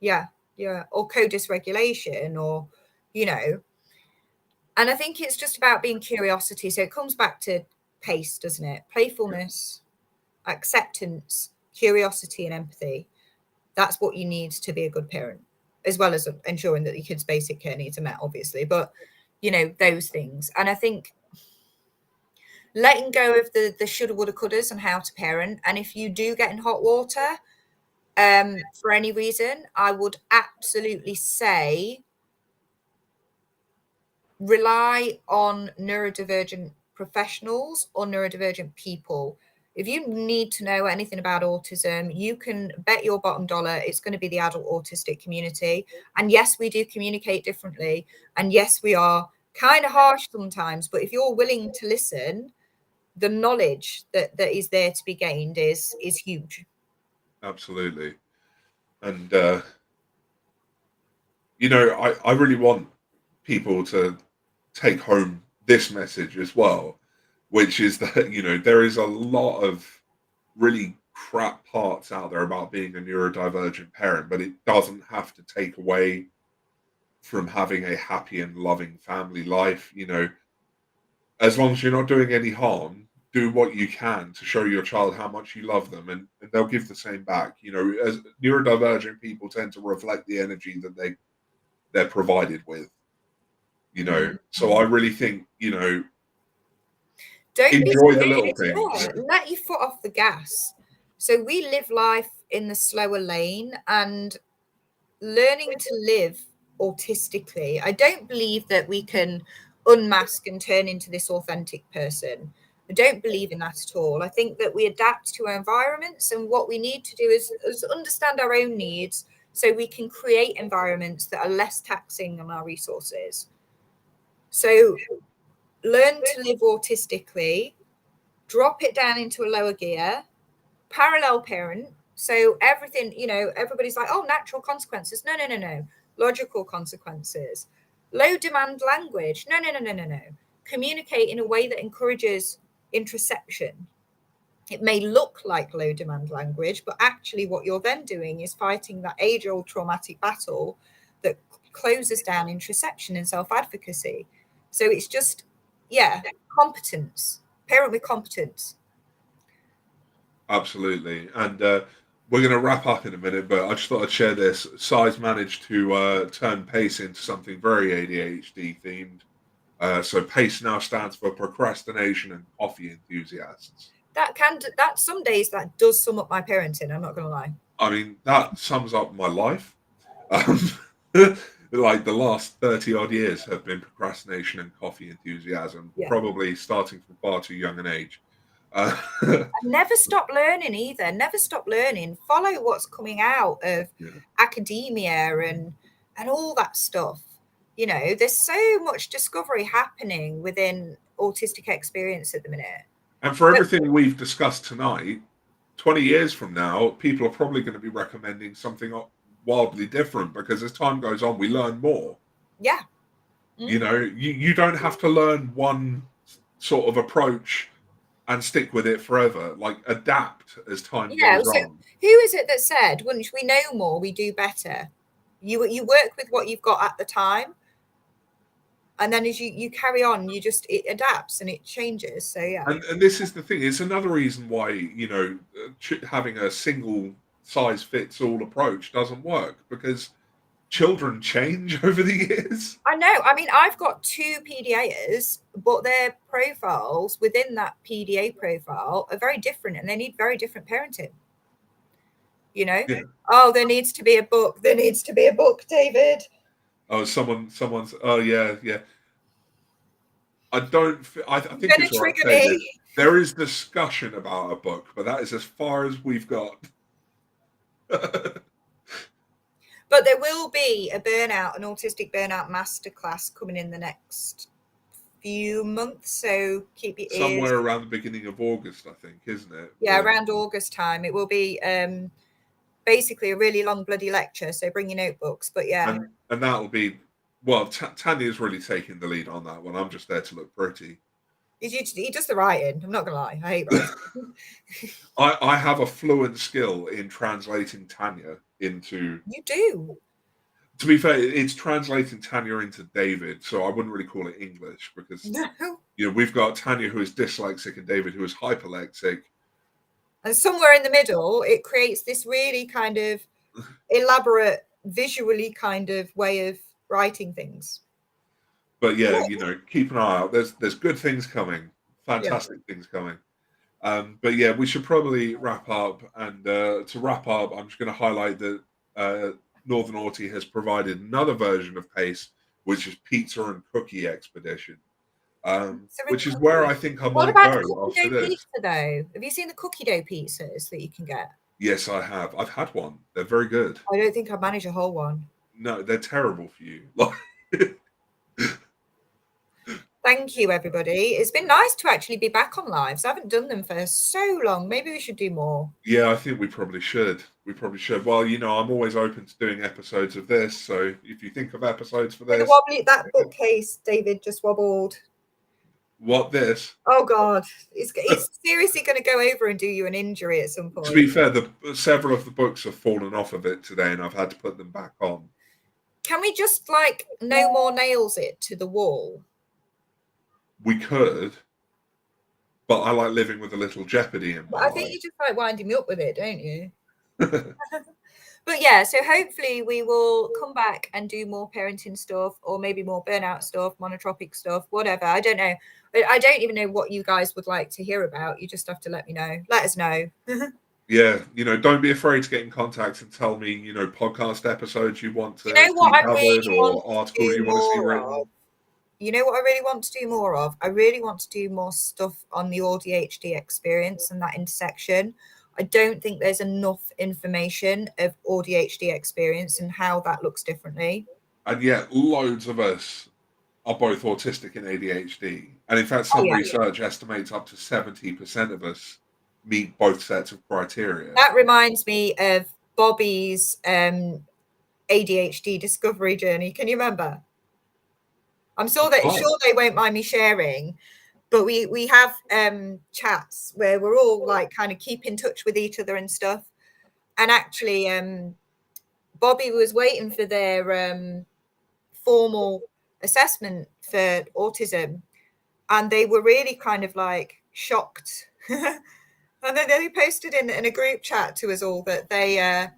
Yeah, or co-dysregulation, or, you know. And I think it's just about being curiosity. So it comes back to PACE, doesn't it? Playfulness, acceptance, curiosity, and empathy. That's what you need to be a good parent, as well as ensuring that your kids' basic care needs are met, obviously. But, you know, those things. And I think letting go of the shoulda, woulda, couldas and how to parent. And if you do get in hot water for any reason, I would absolutely say rely on neurodivergent professionals or neurodivergent people. If you need to know anything about autism, you can bet your bottom dollar it's going to be the adult autistic community. And yes, we do communicate differently. And yes, we are kind of harsh sometimes. But if you're willing to listen, the knowledge that is there to be gained is huge. Absolutely. And, you know, I really want people to take home this message as well, which is that, you know, there is a lot of really crap parts out there about being a neurodivergent parent, but it doesn't have to take away from having a happy and loving family life. You know, as long as you're not doing any harm, do what you can to show your child how much you love them, and they'll give the same back. You know, as neurodivergent people tend to reflect the energy that they're provided with. You know, so I really think, you know, don't enjoy the little things. Let your foot off the gas. So we live life in the slower lane, and learning to live autistically, I don't believe that we can unmask and turn into this authentic person. I don't believe in that at all. I think that we adapt to our environments, and what we need to do is understand our own needs so we can create environments that are less taxing on our resources. So learn to live autistically, drop it down into a lower gear, parallel parent. So everything, you know, everybody's like, oh, natural consequences. No. Logical consequences. Low demand language. No. Communicate in a way that encourages introception. It may look like low demand language, but actually what you're then doing is fighting that age-old traumatic battle that closes down introception and self-advocacy. So it's just, competence. Parent with competence. Absolutely. And we're going to wrap up in a minute, but I just thought I'd share this. Si's managed to turn PACE into something very ADHD themed. So PACE now stands for Procrastination and Coffee Enthusiasts. That some days that does sum up my parenting, I'm not going to lie. I mean, that sums up my life. Like the last 30 odd years have been procrastination and coffee enthusiasm, probably starting from far too young an age. Never stop learning either. Never stop learning. Follow what's coming out of academia and all that stuff. You know, there's so much discovery happening within autistic experience at the minute. And for everything we've discussed tonight, 20 years from now, people are probably going to be recommending something wildly different, because as time goes on, we learn more. Yeah. You know, you don't have to learn one sort of approach and stick with it forever. Like, adapt as time goes on. Who is it that said, once we know more, we do better? You work with what you've got at the time, and then as you carry on, it adapts and it changes. So and this is the thing. It's another reason why, you know, having a single size fits all approach doesn't work, because children change over the years. I know. I mean, I've got 2 PDAs, but their profiles within that PDA profile are very different, and they need very different parenting. You know? Oh, there needs to be a book. There needs to be a book, David. Oh, someone's. Oh yeah, yeah. I don't. I You're think going it's to all right trigger saying this. me. There is discussion about a book, but that is as far as we've got. But there will be an autistic burnout masterclass coming in the next few months. So keep your ears. Somewhere around the beginning of August, I think, isn't it? Yeah, around August time. It will be basically a really long bloody lecture. So bring your notebooks. But yeah. And that'll be, well, Tanya's really taking the lead on that one. I'm just there to look pretty. He does the writing. I'm not going to lie. I hate writing. I have a fluent skill in translating Tanya into. You do. To be fair, it's translating Tanya into David, so I wouldn't really call it English because No. we've got Tanya who is dyslexic and David who is hyperlexic. And somewhere in the middle, it creates this really kind of elaborate, visually kind of way of writing things. But yeah, keep an eye out. There's good things coming, fantastic things coming. But yeah, we should probably wrap up. And to wrap up, I'm just going to highlight that Northern Auti has provided another version of PACE, which is Pizza and Cookie Expedition, which is where I think I What might about go cookie after dough this. pizza, though? Have you seen the cookie dough pizzas that you can get? Yes, I have. I've had one. They're very good. I don't think I'd manage a whole one. No, they're terrible for you. Thank you, everybody. It's been nice to actually be back on lives. I haven't done them for so long. Maybe we should do more. Yeah, I think we probably should. Well, I'm always open to doing episodes of this. So if you think of episodes for this, That bookcase, David, just wobbled. What this? Oh God, it's seriously going to go over and do you an injury at some point. To be fair, several of the books have fallen off of it today, and I've had to put them back on. Can we just no more nails it to the wall? We could, but I like living with a little jeopardy in my life. I think you just like winding me up with it, don't you? But yeah, so hopefully we will come back and do more parenting stuff, or maybe more burnout stuff, monotropic stuff, whatever. I don't know. I don't even know what you guys would like to hear about. You just have to let me know. Let us know. Yeah, don't be afraid to get in contact and tell me, podcast episodes you want to see covered or articles you want to see written. You know what I really want to do more of? I really want to do more stuff on the ADHD experience and that intersection. I don't think there's enough information of ADHD experience and how that looks differently. And yet loads of us are both autistic and ADHD. And in fact, some research estimates up to 70% of us meet both sets of criteria. That reminds me of Bobby's ADHD discovery journey. Can you remember? I'm sure they won't mind me sharing, but we have chats where we're all kind of keep in touch with each other and stuff. And actually, Bobby was waiting for their formal assessment for autism, and they were really kind of shocked. And then they posted in a group chat to us all that they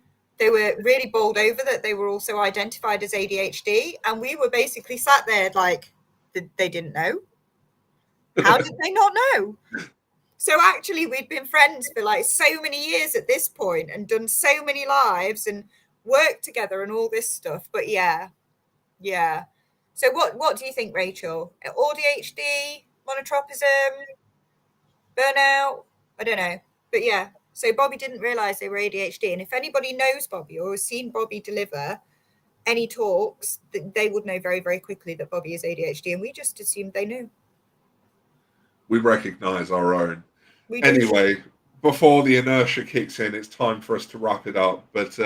were really bowled over that they were also identified as ADHD, and we were basically sat there they didn't know. How did they not know? So actually, we'd been friends for so many years at this point and done so many lives and worked together and all this stuff. But yeah. So what do you think, Rachel? ADHD, monotropism, burnout? I don't know. But yeah. So Bobby didn't realise they were ADHD. And if anybody knows Bobby or has seen Bobby deliver any talks, they would know very, very quickly that Bobby is ADHD. And we just assumed they knew. We recognise our own. Anyway, before the inertia kicks in, it's time for us to wrap it up. But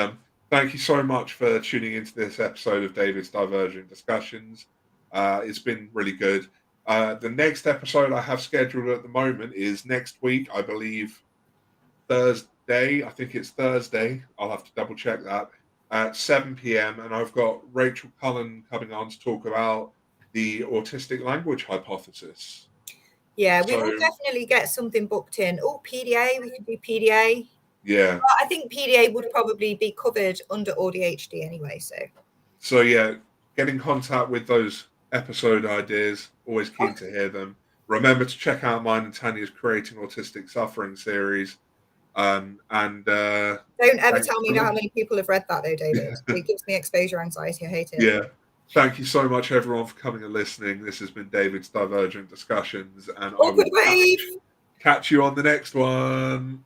thank you so much for tuning into this episode of David's Divergent Discussions. It's been really good. The next episode I have scheduled at the moment is next week, I believe, Thursday. I think it's Thursday. I'll have to double check that at 7 p.m. And I've got Rachel Cullen coming on to talk about the autistic language hypothesis. Yeah, we will definitely get something booked in. Oh, PDA, we could do PDA. Yeah. Well, I think PDA would probably be covered under ADHD anyway. So yeah, get in contact with those episode ideas. Always keen to hear them. Remember to check out mine and Tanya's Creating Autistic Suffering series. And don't ever tell me how many people have read that though, David. It gives me exposure anxiety. I hate it. Yeah. Thank you so much, everyone, for coming and listening. This has been David's Divergent Discussions, and I Awkward will wave. catch you on the next one.